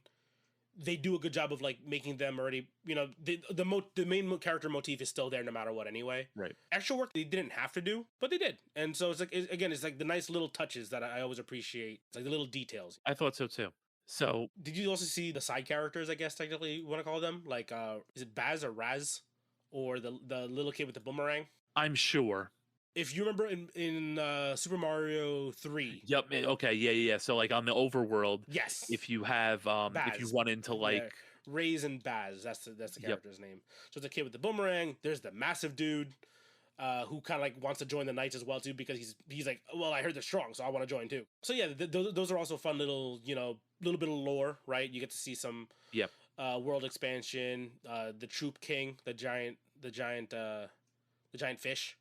they do a good job of like making them already. The main character motif is still there no matter what anyway. Right. Extra work they didn't have to do, but they did, and so it's like again, it's like the nice little touches that I always appreciate. It's like the little details. I thought so too. So Did you also see the side characters? I guess technically you want to call them like is it Baz or Raz, or the little kid with the boomerang? I'm sure. If you remember in Super Mario 3. Yep. Okay. Yeah. So like on the overworld, Yes. if you have if you Baz. run into like Raise and Baz, that's the Yep. character's name. So it's a kid with the boomerang. There's the massive dude who kind of like wants to join the Knights as well too, because he's like, well, I heard they're strong, so I want to join too. So yeah, those are also fun little little bit of lore, right? You get to see some Yep. world expansion. The Troop King, the giant fish.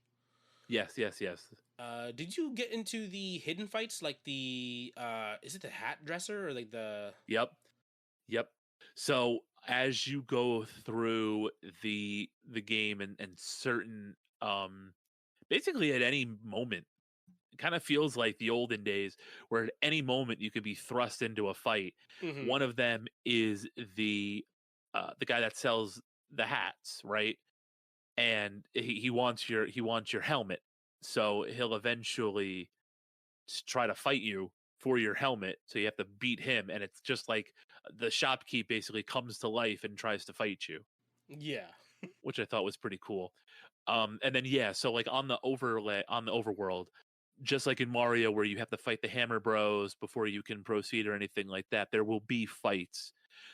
Yes. Did you get into the hidden fights, like the is it the hat dresser or like the Yep. So as you go through the game and certain basically at any moment, it kind of feels like the olden days where at any moment you could be thrust into a fight. Mhm. One of them is the guy that sells the hats, right? And he wants your helmet. So he'll eventually try to fight you for your helmet. So you have to beat him, and it's just like the shopkeep basically comes to life and tries to fight you, Yeah. which I thought was pretty cool. And then so like on the overworld, just like in Mario, where you have to fight the Hammer Bros before you can proceed or anything like that, there will be fights.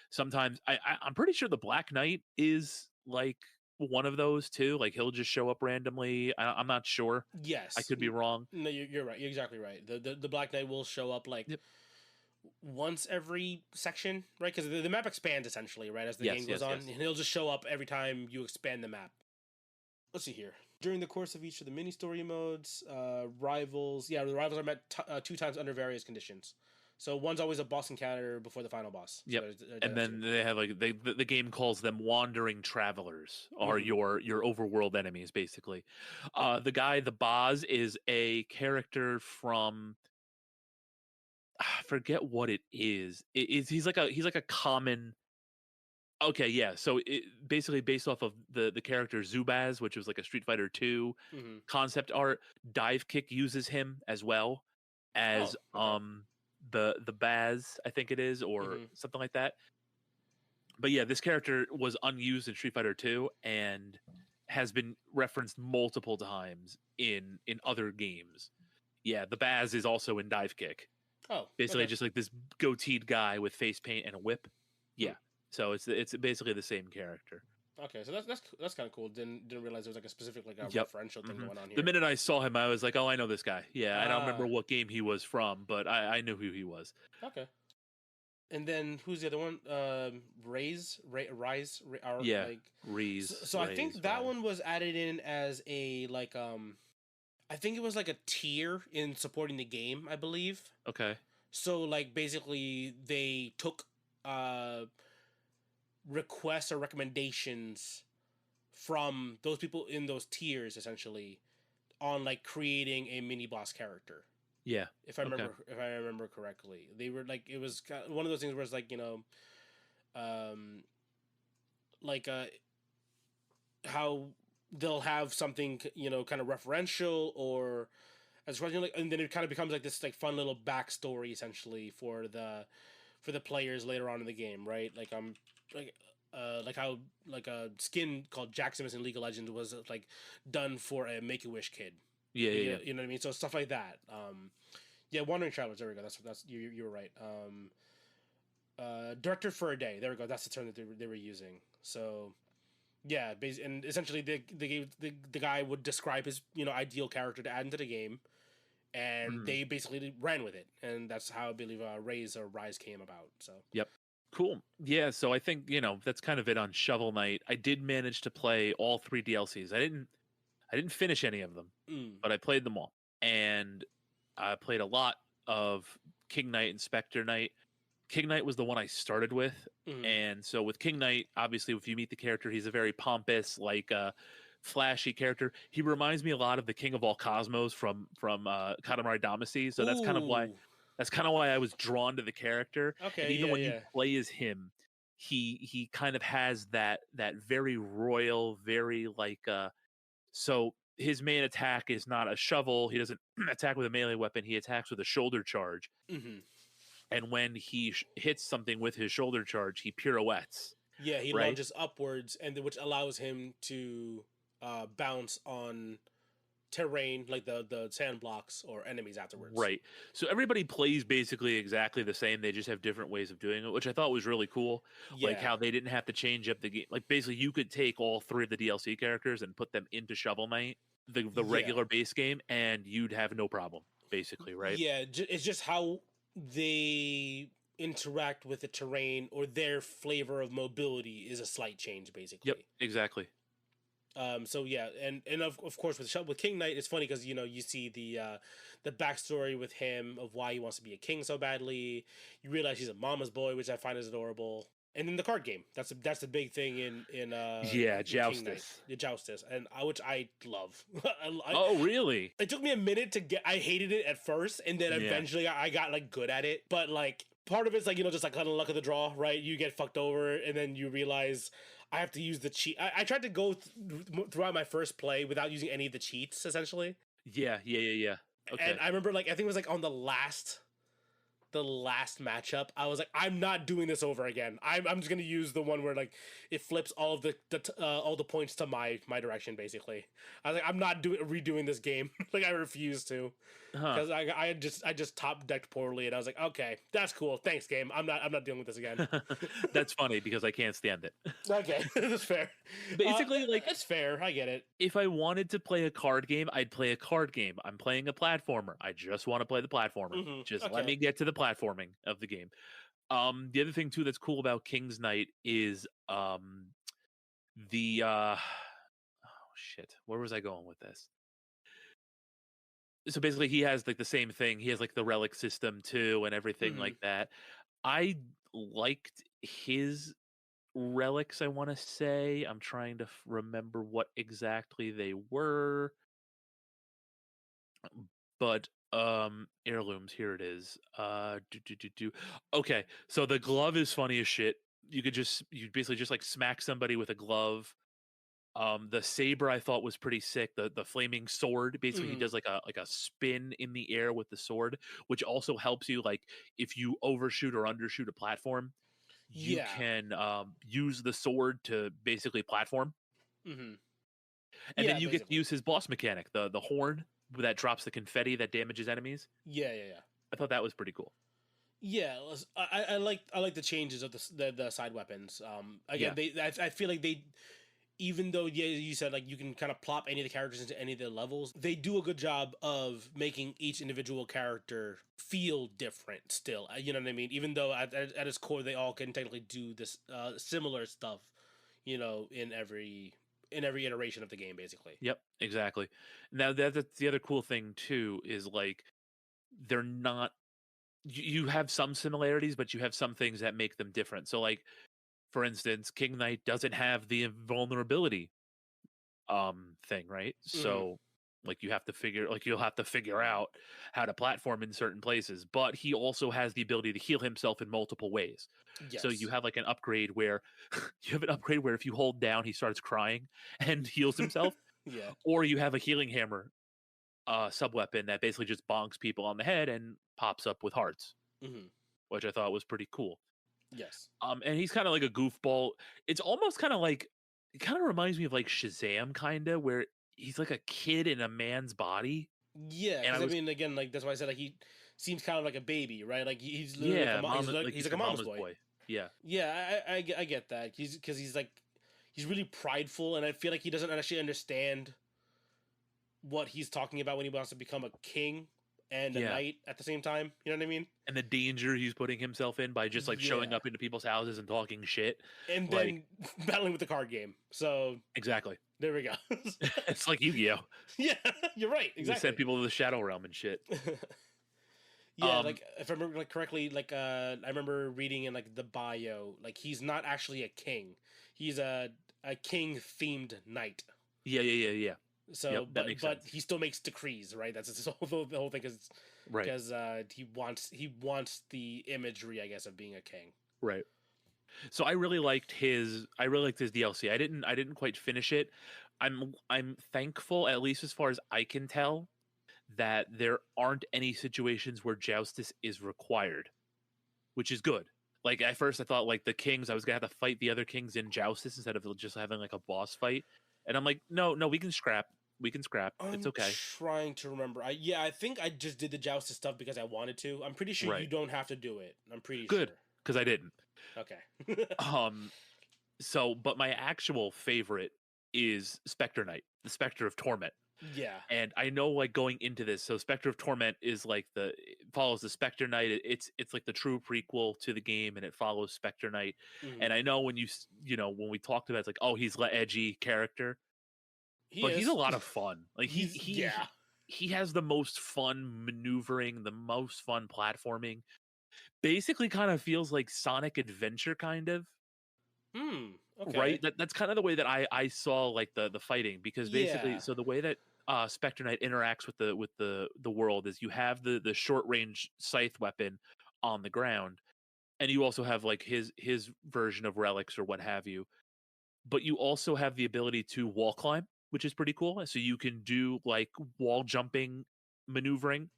Sometimes I'm pretty sure the Black Knight is like one of those too. Like he'll just show up randomly. I'm not sure. I Yes. could be wrong. No, you're right. You're exactly right. The Black Knight will show up like Yep. once every section, right? Because the map expands essentially, right, as the Yes, game goes yes, on, yes. and he'll just show up every time you expand the map. Let's see here. During the course of each of the mini story modes, rivals, the rivals are met 2 times under various conditions. So one's always a boss encounter before the final boss. Yep. So And then they have like the game calls them wandering travelers, are your overworld enemies basically. The Boz is a character from I forget what it is. He's like a common. Okay, yeah. So it basically based off of the character Zubaz, which was like a Street Fighter 2 concept art. Dive Kick uses him as well as okay. the Baz, I think it is, or something like that. But yeah, this character was unused in Street Fighter 2 and has been referenced multiple times in other games. Yeah, the Baz is also in Dive Kick. Oh, basically okay. just like this goateed guy with face paint and a whip. Yeah, so it's basically the same character. Okay, so that's kind of cool. Didn't realize there was like a specific like a referential thing going on here. The minute I saw him, I was like, oh, I know this guy. Yeah, I don't remember what game he was from, but I knew who he was. Okay. And then who's the other one? Rise. Yeah, like Reese. So I think that one was added in as a like I think it was like a tier in supporting the game, I believe. Okay. So like basically they took requests or recommendations from those people in those tiers essentially on like creating a mini boss character. Yeah. If I remember correctly. They were like it was one of those things where it's like, like how they'll have something, kind of referential or as like, and then it kind of becomes like this like fun little backstory essentially for the players later on in the game, right? Like how like a skin called Jaximus in League of Legends was like done for a Make-A-Wish kid. Yeah. You know what I mean? So stuff like that. Wandering Travelers. There we go. That's you were right. Director for a Day. There we go. That's the term that they were using. So yeah, and essentially the guy would describe his ideal character to add into the game, and they basically ran with it, and that's how I believe Rise came about. So yep. Cool. Yeah, so I think, that's kind of it on Shovel Knight. I did manage to play all 3 DLCs. I didn't finish any of them, but I played them all. And I played a lot of King Knight and Spectre Knight. King Knight was the one I started with. And so with King Knight, obviously if you meet the character, he's a very pompous, like flashy character. He reminds me a lot of the King of All Cosmos from Katamari Damacy. So that's kind of why I was drawn to the character. Okay, and even when you play as him, he kind of has that very royal, very like so his main attack is not a shovel. He doesn't attack with a melee weapon. He attacks with a shoulder charge. And when he hits something with his shoulder charge, he pirouettes. Yeah, he lunges upwards, and which allows him to bounce on terrain like the sand blocks or enemies afterwards. Right. So everybody plays basically exactly the same. They just have different ways of doing it, which I thought was really cool. Yeah. Like how they didn't have to change up the game. Like basically you could take all 3 of the DLC characters and put them into Shovel Knight, the regular base game, and you'd have no problem, basically, right? Yeah, it's just how they interact with the terrain or their flavor of mobility is a slight change, basically. Yep, exactly. So yeah, and of course with King Knight, it's funny because you see the backstory with him of why he wants to be a king so badly. You realize he's a mama's boy, which I find is adorable. And in the card game, that's the big thing in Joustus. Joustus, and which I love. Oh really? It took me a minute to get. I hated it at first, and then eventually I got like good at it. But like part of it's like just like kind of luck of the draw, right? You get fucked over, and then you realize I have to use the cheat. I tried to go throughout my first play without using any of the cheats, essentially. Yeah. Okay. And I remember, like, I think it was like on the last the last matchup, I was like, I'm not doing this over again. I'm just gonna use the one where like it flips all of all the points to my direction. Basically, I was like, I'm not redoing this game. Like I refuse to. Huh. Because I just top decked poorly, and I was like, okay, that's cool. Thanks, game. I'm not dealing with this again. That's funny because I can't stand it. Okay, that's fair. Basically, like, it's fair. I get it. if I wanted to play a card game, I'd play a card game. I'm playing a platformer. I just want to play the platformer. Just let Okay. me get to the platforming of the game. The other thing too that's cool about King's Knight is the oh shit, where was I going with this? So basically he has like the same thing. He has like the relic system too and everything like that. I liked his relics, I want to say. I'm trying to remember what exactly they were. But heirlooms, here it is. Okay, so the glove is funny as shit. You basically just like smack somebody with a glove. The saber I thought was pretty sick. The flaming sword, basically he does like a spin in the air with the sword, which also helps you like if you overshoot or undershoot a platform, you can use the sword to basically platform. And then you get to use his boss mechanic, the horn that drops the confetti that damages enemies. Yeah. I thought that was pretty cool. Yeah, I like the changes of the side weapons. Again, I feel like they, even though you said like you can kind of plop any of the characters into any of the levels, they do a good job of making each individual character feel different. Still, you know what I mean. Even though at its core they all can technically do this similar stuff, you know, in every iteration of the game, basically. Yep, exactly. Now that's the other cool thing too is like they're not. You have some similarities, but you have some things that make them different. So like, for instance, King Knight doesn't have the invulnerability thing, right? So like you'll have to figure out how to platform in certain places, but he also has the ability to heal himself in multiple ways. Yes. So you have like an upgrade where if you hold down he starts crying and heals himself. Yeah. Or you have a healing hammer sub weapon that basically just bonks people on the head and pops up with hearts, which I thought was pretty cool. Yes. And he's kind of like a goofball. It's almost kind of like, it kind of reminds me of like Shazam, kind of, where he's like a kid in a man's body. Yeah, and I mean, again, like that's why I said like he seems kind of like a baby, right? Like he's literally he's like a mama's boy. Yeah, yeah, I get that. He's like he's really prideful, and I feel like he doesn't actually understand what he's talking about when he wants to become a king and a knight at the same time. You know what I mean? And the danger he's putting himself in by just like showing up into people's houses and talking shit, and then battling with the card game. So exactly. There we go. It's like Yu-Gi-Oh. Yeah, you're right. Exactly. You send people to the Shadow Realm and shit. Yeah, like if I remember like correctly, like I remember reading in like the bio, like he's not actually a king. He's a king themed knight. Yeah. So, but he still makes decrees, right? That's the whole thing, because he wants the imagery, I guess, of being a king. Right. So I really liked his DLC. I didn't quite finish it. I'm thankful, at least as far as I can tell, that there aren't any situations where joustus is required, which is good. Like at first I thought like the kings, I was gonna have to fight the other kings in joustus instead of just having like a boss fight. And I'm like, no, we can scrap. It's okay. I'm trying to remember. I think I just did the joustus stuff because I wanted to. I'm pretty sure you don't have to do it. I'm pretty good because I didn't. Okay. So, but my actual favorite is Spectre Knight, the Spectre of Torment. Yeah. And I know, like, going into this, so Spectre of Torment is like it follows the Spectre Knight. It's like the true prequel to the game, and it follows Spectre Knight. And I know when when we talked about it, it's like, oh, he's the edgy character, he's a lot of fun. Like he has the most fun maneuvering, the most fun platforming. Basically, kind of feels like Sonic Adventure, kind of. Okay. Right. That's kind of the way that I saw like the fighting, because basically, so the way that Spectre Knight interacts with the world is you have the short range scythe weapon on the ground, and you also have like his version of relics or what have you, but you also have the ability to wall climb, which is pretty cool. So you can do like wall jumping maneuvering.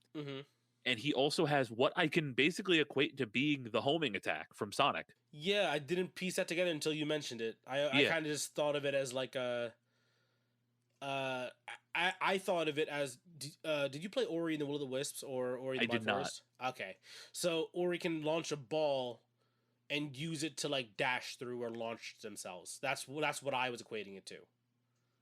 and he also has what I can basically equate to being the homing attack from Sonic. Yeah, I didn't piece that together until you mentioned it. I Yeah, kind of just thought of it as like a. Uh, I thought of it as. Did you play Ori and the Will of the Wisps or Ori and I the Blind did not. Forest? Okay, so Ori can launch a ball and use it to like dash through or launch themselves. That's what I was equating it to.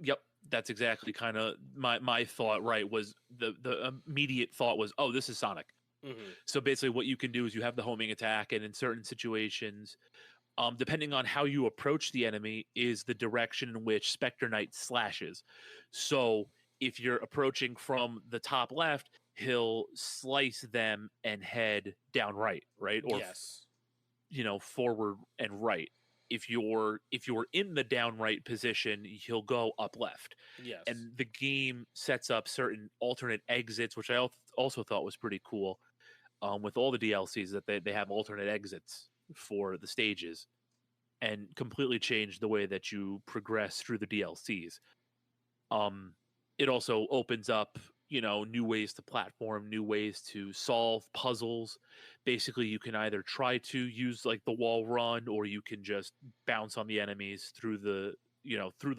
Yep, that's exactly kind of my thought. Right, was the immediate thought was, oh, this is Sonic. Mm-hmm. So basically, what you can do is you have the homing attack, and in certain situations, depending on how you approach the enemy, is the direction in which Spectre Knight slashes. So if you're approaching from the top left, he'll slice them and head down right, or Yes. forward and right. If you're in the down right position, he'll go up left. Yes. And the game sets up certain alternate exits, which I also thought was pretty cool. With all the DLCs, that they have alternate exits for the stages, and completely change the way that you progress through the DLCs. It also opens up, new ways to platform, new ways to solve puzzles. Basically, you can either try to use like the wall run, or you can just bounce on the enemies through the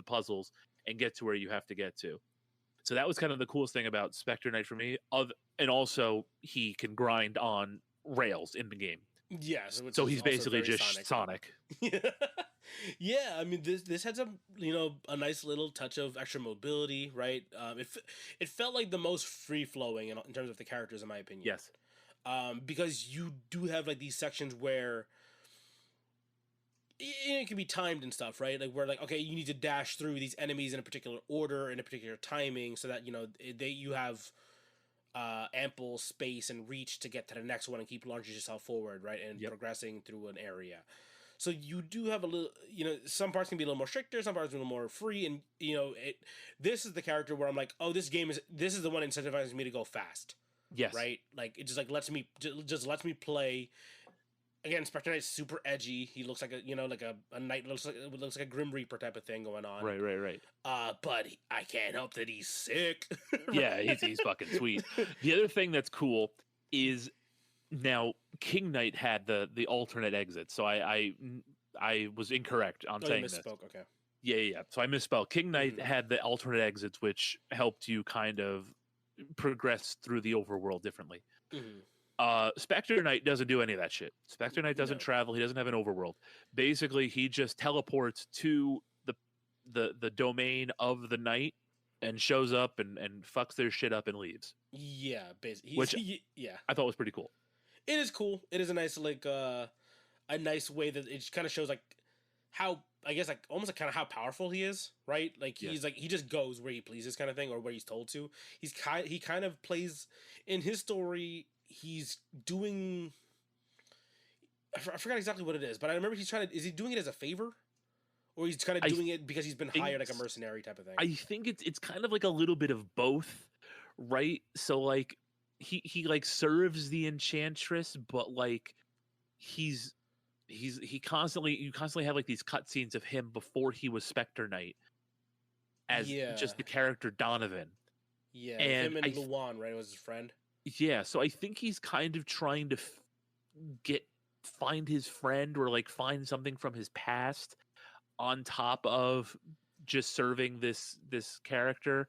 puzzles and get to where you have to get to. So that was kind of the coolest thing about Spectre Knight for me. And also he can grind on rails in the game. Yes. So he's basically just Sonic. Yeah, I mean this had some a nice little touch of extra mobility, right? It felt like the most free flowing in terms of the characters, in my opinion. Yes. Because you do have like these sections where it can be timed and stuff, right? Like where like, okay, you need to dash through these enemies in a particular order, in a particular timing, so that you have ample space and reach to get to the next one and keep launching yourself forward, right? And progressing through an area. So you do have a little, some parts can be a little more stricter, some parts a little more free, and this is the character where I'm like, oh, this is the one incentivizing me to go fast. Yes. Right. Like it just like lets me play. Again, Spectre Knight's super edgy. He looks like a knight, looks like a Grim Reaper type of thing going on. Right. But I can't help that he's sick. Yeah, he's fucking sweet. The other thing that's cool is now King Knight had the alternate exit, so I was incorrect on saying you misspoke. this. Okay. Yeah. So I misspelled. King Knight had the alternate exits, which helped you kind of progress through the overworld differently. Spectre Knight doesn't do any of that shit. Spectre Knight doesn't travel. He doesn't have an overworld. Basically, he just teleports to the domain of the knight and shows up and fucks their shit up and leaves. Yeah, basically. Which I thought was pretty cool. It is cool. It is a nice a nice way that it kind of shows like how, I guess, like almost like kind of how powerful he is, right? Like he's like he just goes where he pleases kind of thing, or where he's told to. He kind of plays in his story. He's doing. I forgot exactly what it is, but I remember he's trying to. Is he doing it as a favor, or he's kind of doing it because he's been hired like a mercenary type of thing? I think it's kind of like a little bit of both, right? So like he like serves the enchantress, but like you constantly have like these cutscenes of him before he was Spectre Knight as just the character Donovan. Yeah, and him and Luan, right? Was his friend. Yeah, so I think he's kind of trying to find his friend, or like find something from his past on top of just serving this character.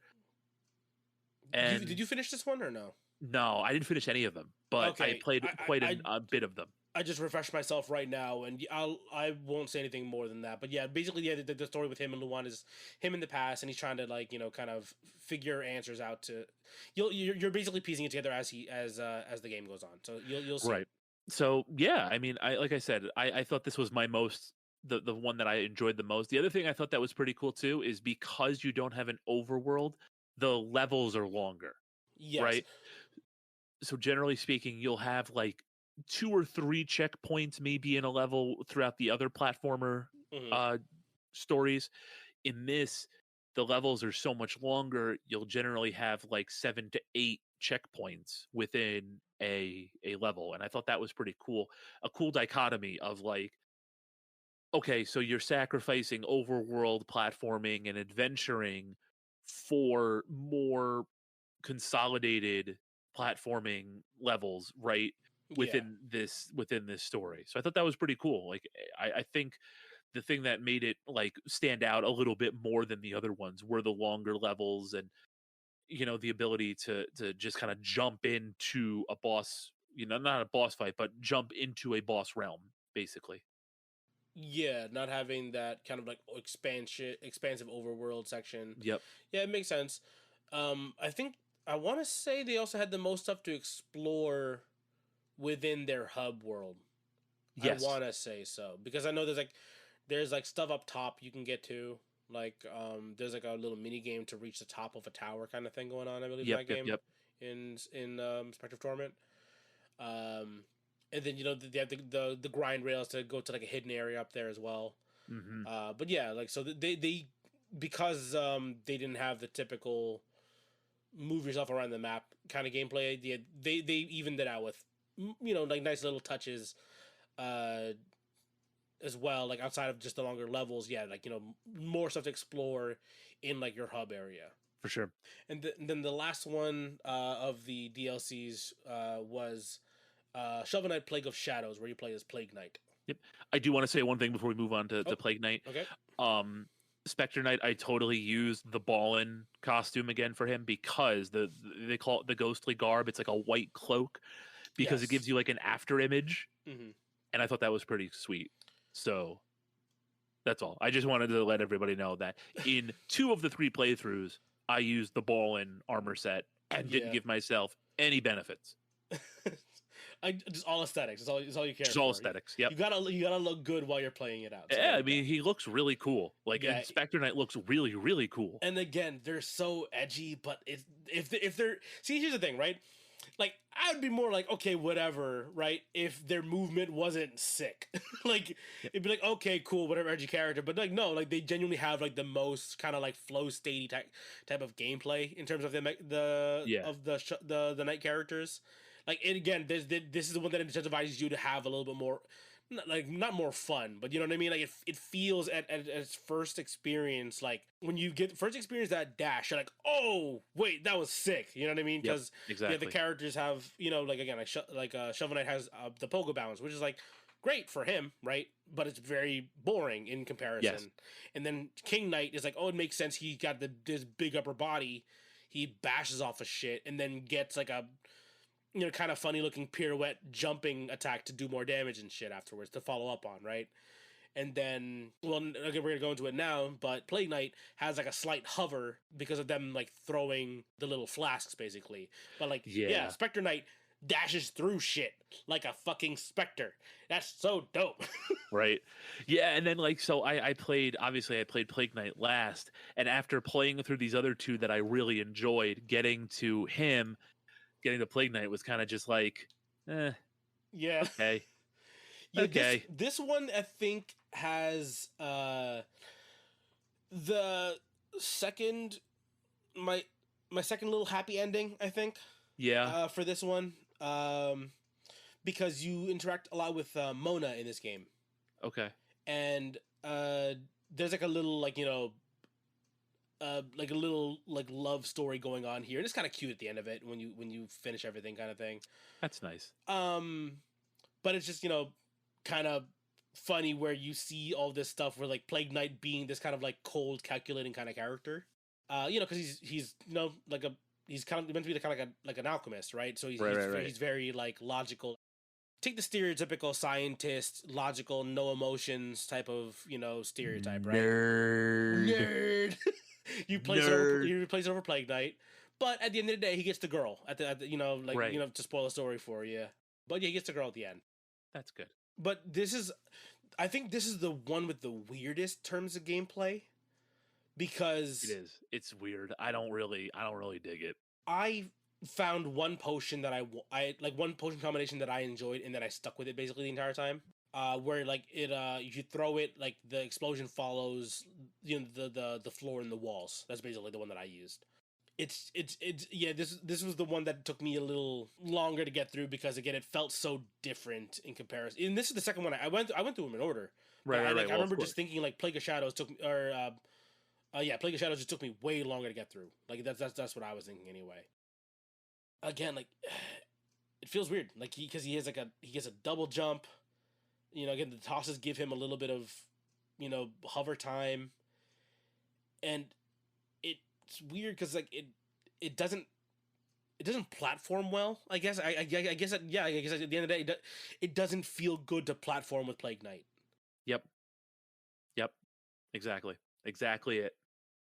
And did you finish this one or no? No, I didn't finish any of them, but I played a bit of them. I just refreshed myself right now, and I won't say anything more than that. But yeah, basically, the story with him and Luan is him in the past, and he's trying to like kind of figure answers out to. You're basically piecing it together as the game goes on. So you'll see. Right. So yeah, I mean, like I said, I thought this was my most the one that I enjoyed the most. The other thing I thought that was pretty cool too is because you don't have an overworld, the levels are longer. Yes. Right. So generally speaking, you'll have like 2 or 3 checkpoints maybe in a level throughout the other platformer stories. In this, the levels are so much longer, you'll generally have like 7 to 8 checkpoints within a level, and I thought that was pretty cool. A cool dichotomy of like, okay, so you're sacrificing overworld platforming and adventuring for more consolidated platforming levels right Yeah. within this story. So I thought that was pretty cool. Like I think the thing that made it like stand out a little bit more than the other ones were the longer levels and the ability to just kind of jump into a boss, not a boss fight, but jump into a boss realm basically. Yeah, not having that kind of like expansive overworld section. Yep. Yeah, it makes sense. I think I want to say they also had the most stuff to explore within their hub world. I Yes. want to say so because I know there's like stuff up top you can get to. Like there's like a little mini game to reach the top of a tower kind of thing going on. I believe in Yep. that Yep. game Yep. in Spectre Torment. Um, and then they have the grind rails to go to like a hidden area up there as well. Hmm. But yeah, like so they because they didn't have the typical move yourself around the map kind of gameplay idea. They evened it out with like nice little touches uh as well, like outside of just the longer levels. Yeah, like more stuff to explore in like your hub area. For sure. And then the last one of the DLCs was Shovel Knight Plague of Shadows, where you play as Plague Knight. Yep. I do want to say one thing before we move on to Oh, Plague Knight. okay. Um, Spectre Knight, I totally used the Ballin costume again for him because they call it the ghostly garb. It's like a white cloak because it gives Yes. you like an after image, Mm-hmm. and I thought that was pretty sweet. So that's all. I just wanted to let everybody know that in 2 of the 3 playthroughs, I used the Ballin armor set and didn't Yeah. give myself any benefits. Just all aesthetics. It's all you care Just for. all aesthetics. Yep. You gotta look good while you're playing it out. So Yeah, I mean, he looks really cool. Like, Yeah. Spectre Knight looks really, really cool. And again, they're so edgy, but if they're see, here's the thing, right? Like I would be more like okay, whatever, right? If their movement wasn't sick, like it'd be like okay, cool, whatever edgy character. But like no, like they genuinely have like the most kind of like flow statey type of gameplay in terms of Yeah. the night characters. Like and again, this is the one that incentivizes you to have a little bit more, not more fun, but you know what I mean. Like it feels at its first experience, like when you get first experience that dash, you're like, oh wait, that was sick. You know what I mean? Yep. Because Exactly. the characters have like again, Shovel Knight has the pogo bounce, which is like great for him, right? But it's very boring in comparison. Yes. And then King Knight is like, oh, it makes sense. He got this big upper body. He bashes off of shit and then gets like a kind of funny looking pirouette jumping attack to do more damage and shit afterwards to follow up on, right? And then, well, okay, we're gonna go into it now, but Plague Knight has like a slight hover because of them like throwing the little flasks, basically. But like, yeah, Spectre Knight dashes through shit like a fucking specter. That's so dope. Right. Yeah, and then like so I played Plague Knight last, and after playing through these other 2 that I really enjoyed, getting to Plague Knight was kind of just like, Yeah. okay. Yeah, Okay. this one I think has the second my second little happy ending, I think. Yeah. For this one. Because you interact a lot with Mona in this game. Okay. And there's like a little like like a little like love story going on here. And it's kind of cute at the end of it when you finish everything kind of thing. That's nice. But it's just kind of funny where you see all this stuff where like Plague Knight being this kind of like cold calculating kind of character. Because he's like he's kind of meant to be kind of like an alchemist, right? So he's very like logical. Take the stereotypical scientist, logical, no emotions type of stereotype, right? Nerd. You place it over Plague Knight, but at the end of the day, he gets the girl at the to spoil the story for you. But yeah, he gets the girl at the end. That's good. But I think this is the one with the weirdest terms of gameplay because it is. It's weird. I don't really dig it. I found one potion that I like one potion combination that I enjoyed and that I stuck with it basically the entire time. Where like it if you throw it, like the explosion follows the floor and the walls. That's basically the one that I used. It's yeah, this was the one that took me a little longer to get through because again it felt so different in comparison. And this is the second one I went through them in order. Right. I remember just thinking like Plague of Shadows took me, or Plague of Shadows just took me way longer to get through. Like that's what I was thinking anyway. again, like it feels weird, like because he has like he gets a double jump. Again, the tosses give him a little bit of hover time, and it's weird because like it doesn't platform well. I guess I guess yeah. I guess at the end of the day, it doesn't feel good to platform with Plague Knight. Yep. Exactly it.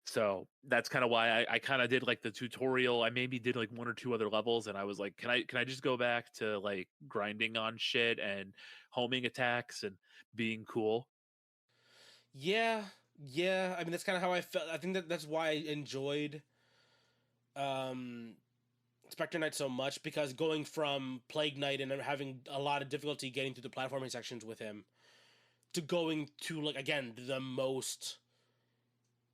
So that's kind of why I kind of did like the tutorial. I maybe did like one or two other levels, and I was like, can I just go back to like grinding on shit and homing attacks and being cool? Yeah, I mean, that's kind of how I felt. I think that's why I enjoyed um, Spectre Knight so much, because going from Plague Knight and having a lot of difficulty getting through the platforming sections with him to going to, like, again, the most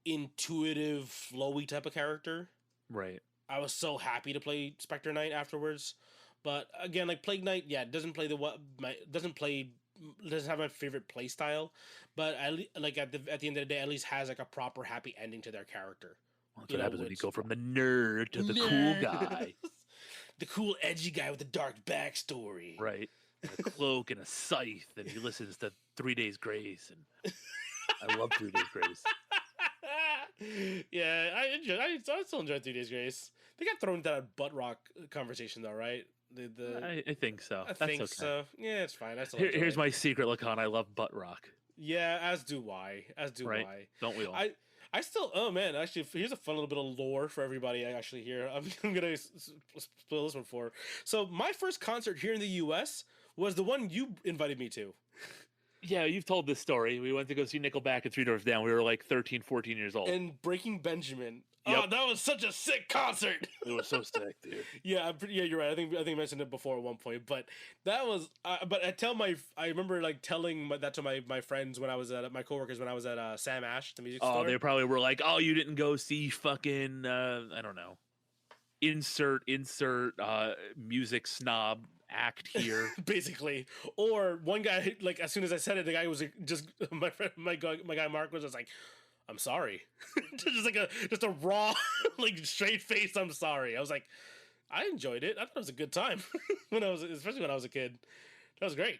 intuitive, flowy type of character. Right. I was so happy to play Spectre Knight afterwards. But again, like Plague Knight, yeah, doesn't have my favorite play style, but like at the end of the day, at least has like a proper happy ending to their character. Well, that's what happens when you go from the nerd to the cool guy. The cool, edgy guy with the dark backstory. Right. And a cloak and a scythe, and he listens to 3 Days Grace, and I love 3 Days Grace. Yeah, I still enjoy 3 Days Grace. They got thrown into that butt rock conversation though, right? I think so. I think okay. So. Yeah, it's fine. Here's my secret, Lakan. I love butt rock. Yeah, as do I. Right? Don't we all? I still. Oh man, actually, here's a fun little bit of lore for everybody. Actually, here I'm gonna spill this one for. So my first concert here in the U.S. was the one you invited me to. Yeah, you've told this story. We went to go see Nickelback at Three Doors Down. We were like 13, 14 years old. And Breaking Benjamin. Yep. Oh, that was such a sick concert. It was so sick, dude. Yeah, you're right. I think I mentioned it before at one point, but that was. But I remember like telling that to my friends when I was at my coworkers when I was at Sam Ash, the music store. Oh, they probably were like, "Oh, you didn't go see fucking I don't know, insert music snob act here." Basically. Or one guy, like as soon as I said it, the guy was just my guy Mark was just like, "I'm sorry." just a raw, like straight face "I'm sorry." I was like, I enjoyed it. I thought it was a good time especially when I was a kid. That was great.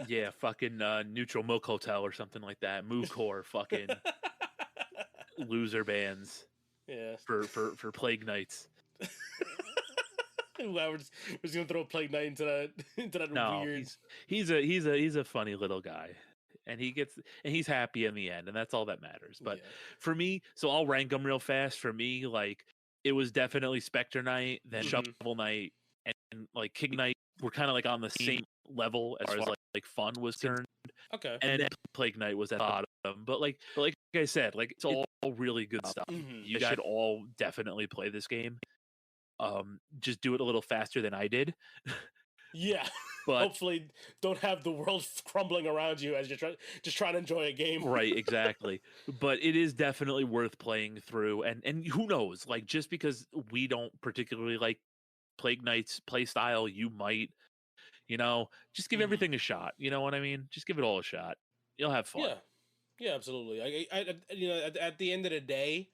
Yeah, fucking Neutral Milk Hotel or something like that. Movecore, fucking loser bands. Yeah. For Plague Knights. We're just gonna throw Plague Knight into that no, weird. He's a funny little guy, and he's happy in the end, and that's all that matters. But for me, so I'll rank them real fast. For me, like it was definitely Spectre Knight, then Shovel Knight, and like King Knight were kind of like on the same level as far as like fun was concerned. Okay, and then Plague Knight was at the bottom, but like I said, like it's all really good stuff. You guys should all definitely play this game. Just do it a little faster than I did. Yeah, but hopefully don't have the world crumbling around you as you're trying to enjoy a game. Right, exactly. But it is definitely worth playing through, and who knows, like just because we don't particularly like Plague Knight's play style, you might, just give everything a shot. You know what I mean? Just give it all a shot. You'll have fun. Yeah, absolutely. I at the end of the day,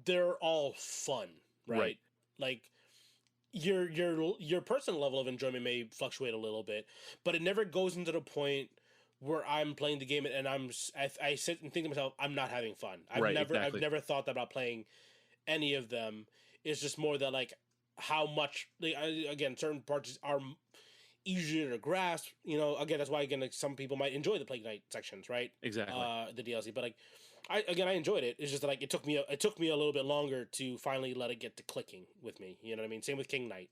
they're all fun, right? Like your personal level of enjoyment may fluctuate a little bit, but it never goes into the point where I'm playing the game and I sit and think to myself, I'm not having fun. I've never thought that about playing any of them. It's just more that like how much again certain parts are easier to grasp. Again, that's why like, some people might enjoy the Plague Knight sections, right? Exactly. The DLC, but like I enjoyed it. It's just that like it took me a little bit longer to finally let it get to clicking with me. You know what I mean? Same with King Knight,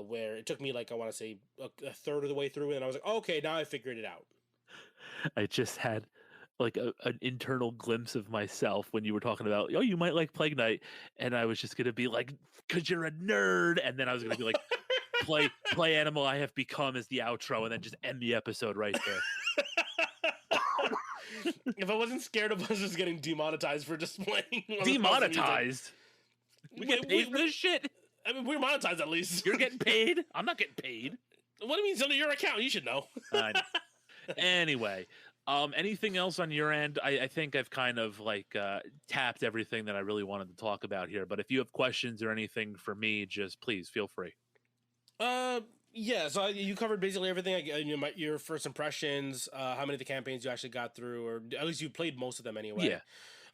where it took me like I want to say a third of the way through, and I was like, okay, now I figured it out. I just had like an internal glimpse of myself when you were talking about, oh, you might like Plague Knight, and I was just gonna be like, cause you're a nerd, and then I was gonna be like, play Animal I Have Become as the outro, and then just end the episode right there. If I wasn't scared of us just getting demonetized for just playing, demonetized, we get paid for this shit. I mean, we're monetized at least. You're getting paid. I'm not getting paid. What do you mean? It's under your account. You should know. I know. Anyway, Anything else on your end? I think I've kind of like tapped everything that I really wanted to talk about here. But if you have questions or anything for me, just please feel free. Uh, yeah. So you covered basically everything. Your first impressions, how many of the campaigns you actually got through, or at least you played most of them anyway. Yeah,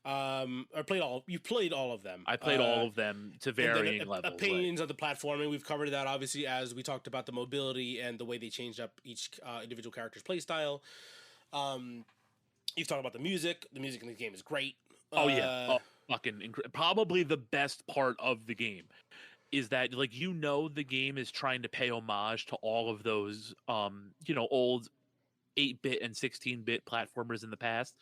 Or played all. You played all of them. I played all of them to And then varying levels. Right. opinions of the platforming. We've covered that obviously as we talked about the mobility and the way they changed up each individual character's playstyle. Um, you've talked about the music. The music in the game is great. Oh yeah, fucking probably the best part of the game is that like the game is trying to pay homage to all of those old 8-bit and 16-bit platformers in the past,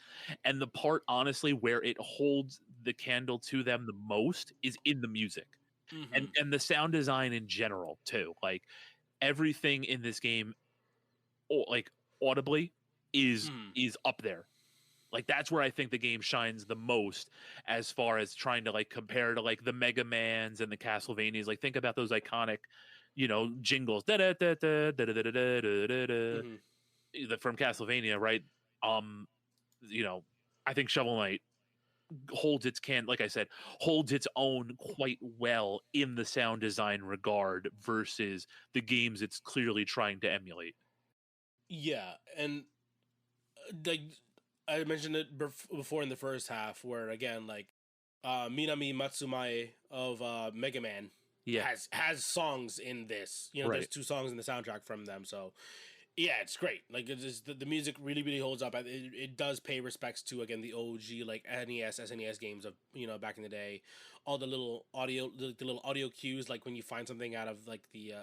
and the part honestly where it holds the candle to them the most is in the music and the sound design in general too. Like everything in this game, like audibly, is up there. Like that's where I think the game shines the most as far as trying to like compare to like the Mega Mans and the Castlevanias. Like think about those iconic, jingles from Castlevania, right? You know, I think Shovel Knight like I said, holds its own quite well in the sound design regard versus the games it's clearly trying to emulate. Yeah, and like I mentioned it before in the first half, where again, like Minami Matsumae of Mega Man has songs in this. Right. There's 2 songs in the soundtrack from them, so yeah, it's great. Like the music really holds up. It does pay respects to again the OG like NES, SNES games of back in the day. All the little audio, the little audio cues, like when you find something out of like the.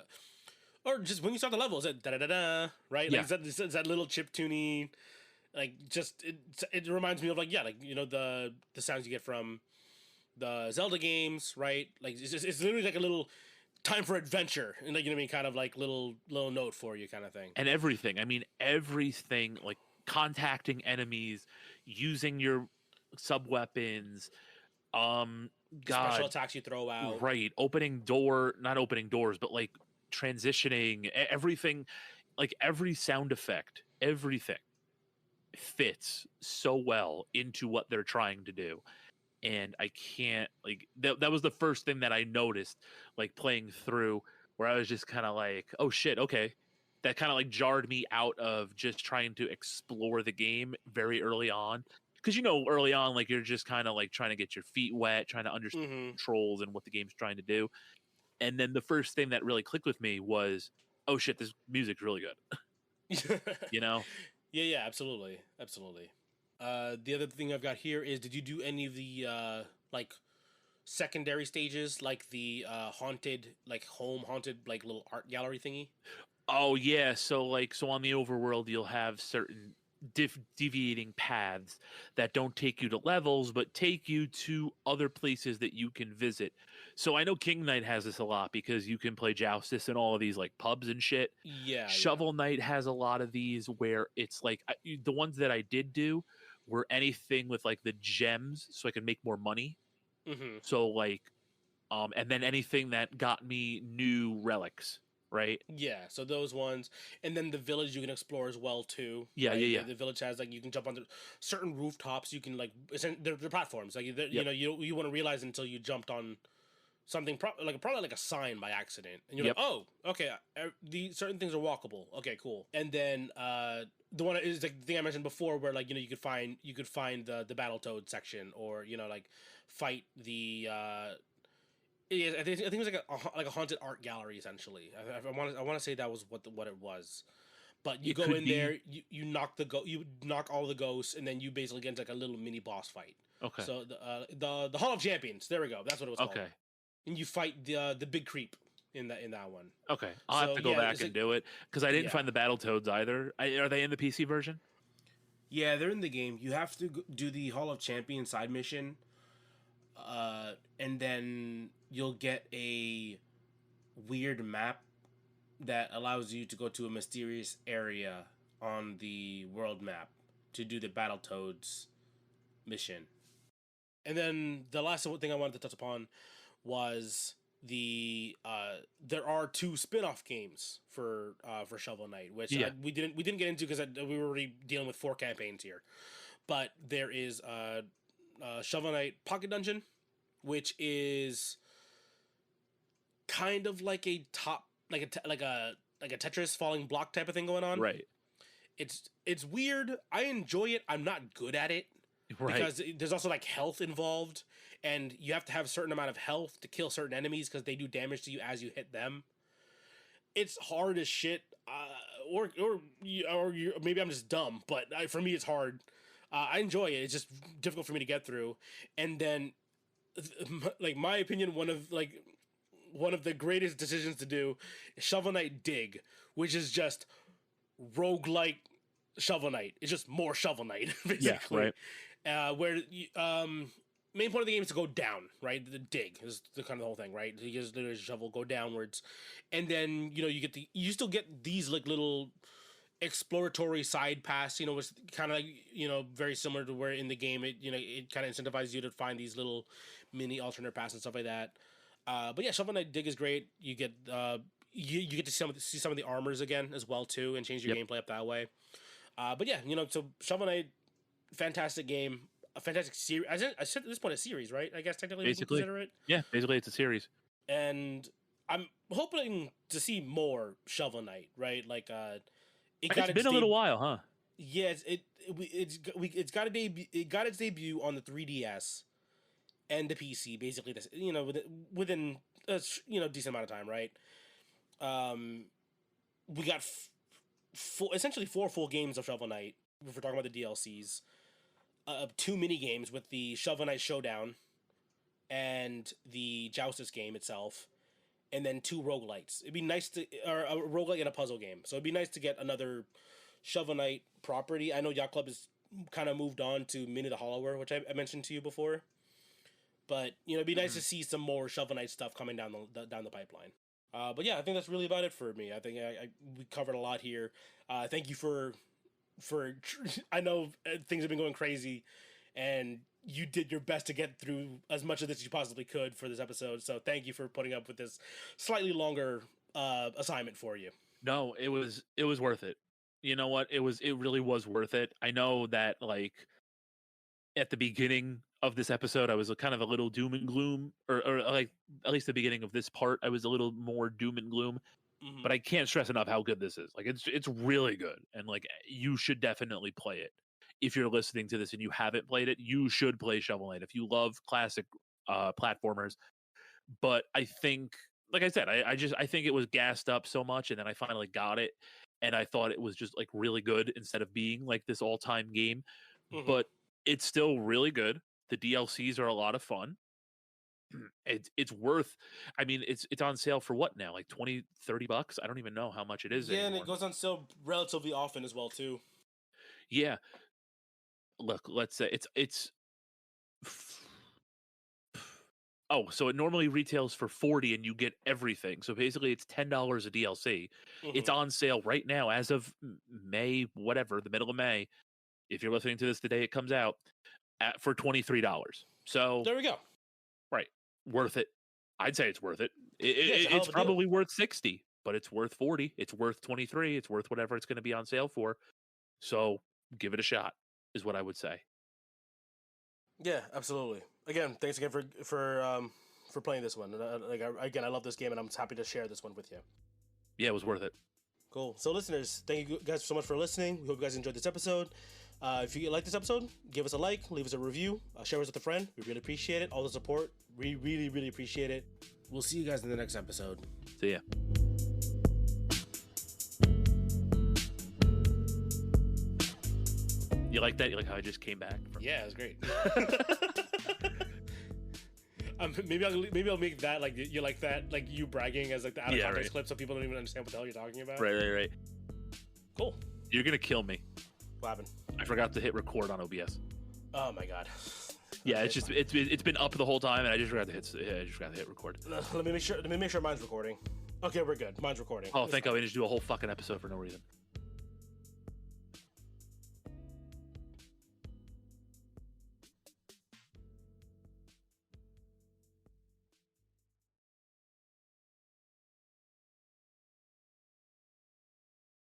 Or just when you start the level, is it da da da da, right? Yeah. Like is that little chip tuning, like just it reminds me of like the sounds you get from the Zelda games, right? Like it's literally like a little time for adventure, and like kind of like little note for you, kind of thing. And everything. I mean, everything like contacting enemies, using your sub weapons, Special attacks you throw out, right? Not opening doors, but like transitioning, everything, like every sound effect, everything fits so well into what they're trying to do. And I can't like that was the first thing that I noticed like playing through, where I was just kind of like, oh shit, okay. That kind of like jarred me out of just trying to explore the game very early on. Because early on, like you're just kind of like trying to get your feet wet, trying to understand controls and what the game's trying to do. And then the first thing that really clicked with me was, oh shit, this music's really good. Yeah, absolutely. The other thing I've got here is, did you do any of the like secondary stages, like the haunted, like haunted, like little art gallery thingy? Oh yeah, so on the overworld you'll have certain deviating paths that don't take you to levels but take you to other places that you can visit. So I know King Knight has this a lot because you can play Joustus in all of these like pubs and shit. Yeah. Shovel Knight has a lot of these where it's like the ones that I did do were anything with like the gems so I could make more money. So like and then anything that got me new relics. Right. Yeah, so those ones, and then the village you can explore as well too. Yeah, right? yeah. The village has like you can jump on certain rooftops. You can like they're platforms. Like you wouldn't realize until you jumped on something probably like a sign by accident, and you're like, oh, okay, the certain things are walkable. Okay, cool. And then the one is like the thing I mentioned before, where like you could find the Battletoad section, or like fight the. Yeah, I think it was like a haunted art gallery essentially. I want to say that was what it was, but you go in there, you knock all the ghosts, and then you basically get into like a little mini boss fight. Okay. So the Hall of Champions, there we go. That's what it was called. Okay. And you fight the big creep in that one. Okay, I'll have to go back and do it because I didn't find the Battletoads either. Are they in the PC version? Yeah, they're in the game. You have to do the Hall of Champions side mission. And then you'll get a weird map that allows you to go to a mysterious area on the world map to do the Battletoads mission. And then the last thing I wanted to touch upon was there are 2 spin-off games for Shovel Knight, which Yeah. we didn't get into because we were already dealing with 4 campaigns here. But there is Shovel Knight Pocket Dungeon, which is kind of like a Tetris falling block type of thing going on. Right. It's weird. I enjoy it. I'm not good at it. Right. Because there's also like health involved, and you have to have a certain amount of health to kill certain enemies because they do damage to you as you hit them. It's hard as shit, or maybe I'm just dumb, but for me it's hard. I enjoy it. It's just difficult for me to get through. And then, like, my opinion, one of the greatest decisions to do is Shovel Knight Dig, which is just roguelike Shovel Knight. It's just more Shovel Knight, basically. Yeah, right. Where main point of the game is to go down, right? The dig is the kind of the whole thing, right? You just literally shovel, go downwards, and then you still get these like little exploratory side paths. It's kind of like very similar to where in the game it kind of incentivizes you to find these little mini alternate paths and stuff like that. But yeah, Shovel Knight Dig is great. You get you get to see some of the armors again as well too, and change your gameplay up that way. But yeah, so Shovel Knight, fantastic game, a fantastic series. I said at this point a series, right? I guess technically basically, we can consider it. Yeah, basically it's a series. And I'm hoping to see more Shovel Knight, right? Like It's been a little while, huh? Yeah, it got its debut on the 3DS and the PC, basically this within a decent amount of time, right? We got essentially 4 full games of Shovel Knight. If we're talking about the DLCs, 2 mini games with the Shovel Knight Showdown and the Joustus game itself, and then 2 roguelites. It'd be nice or a roguelite and a puzzle game. So it'd be nice to get another Shovel Knight property. I know Yacht Club has kind of moved on to Mini the Hollower, which I mentioned to you before. But it'd be nice to see some more Shovel Knight stuff coming down the pipeline. But yeah, I think that's really about it for me. I think we covered a lot here. Thank you for I know things have been going crazy, and you did your best to get through as much of this as you possibly could for this episode. So thank you for putting up with this slightly longer assignment for you. No, it was worth it. You know what? It really was worth it. I know that like at the beginning of this episode, I was kind of a little doom and gloom, or like at least the beginning of this part, I was a little more doom and gloom. Mm-hmm. But I can't stress enough how good this is. Like it's really good, and like you should definitely play it. If you're listening to this and you haven't played it, you should play Shovel Knight if you love classic platformers. But I think, like I said, I think it was gassed up so much, and then I finally got it, and I thought it was just like really good instead of being like this all-time game. Mm-hmm. But it's still really good. The DLCs are a lot of fun. It's worth, I mean, it's on sale for what now? Like $20-30? I don't even know how much it is anymore. And it goes on sale relatively often as well too. Yeah. Look, let's say it's so it normally retails for $40 and you get everything. So basically it's $10 a DLC. Mm-hmm. It's on sale right now as of May, whatever, the middle of May. If you're listening to this the day it comes out, for $23. So there we go. Right. Worth it. I'd say it's worth it. It's probably worth $60, but it's worth $40. It's worth $23. It's worth whatever it's going to be on sale for. So give it a shot, is what I would say. Yeah, absolutely. Again, thanks again for playing this one. I love this game, and I'm happy to share this one with you. Yeah, it was worth it. Cool. So, listeners, thank you guys so much for listening. We hope you guys enjoyed this episode. If you like this episode, give us a like, leave us a review, share us with a friend. We really appreciate it. All the support, we really, really appreciate it. We'll see you guys in the next episode. See ya. You like that? You like how I just came back? Yeah, it was great. Maybe I'll make that like you like that, like you bragging as like the out of context clip, so people don't even understand what the hell you're talking about. Right. Cool. You're gonna kill me. What happened? I forgot to hit record on OBS. Oh my god. Yeah, okay, it's been up the whole time, and I just forgot to hit record. Let me make sure mine's recording. Okay, we're good. Mine's recording. Oh, thank God, we just do a whole fucking episode for no reason.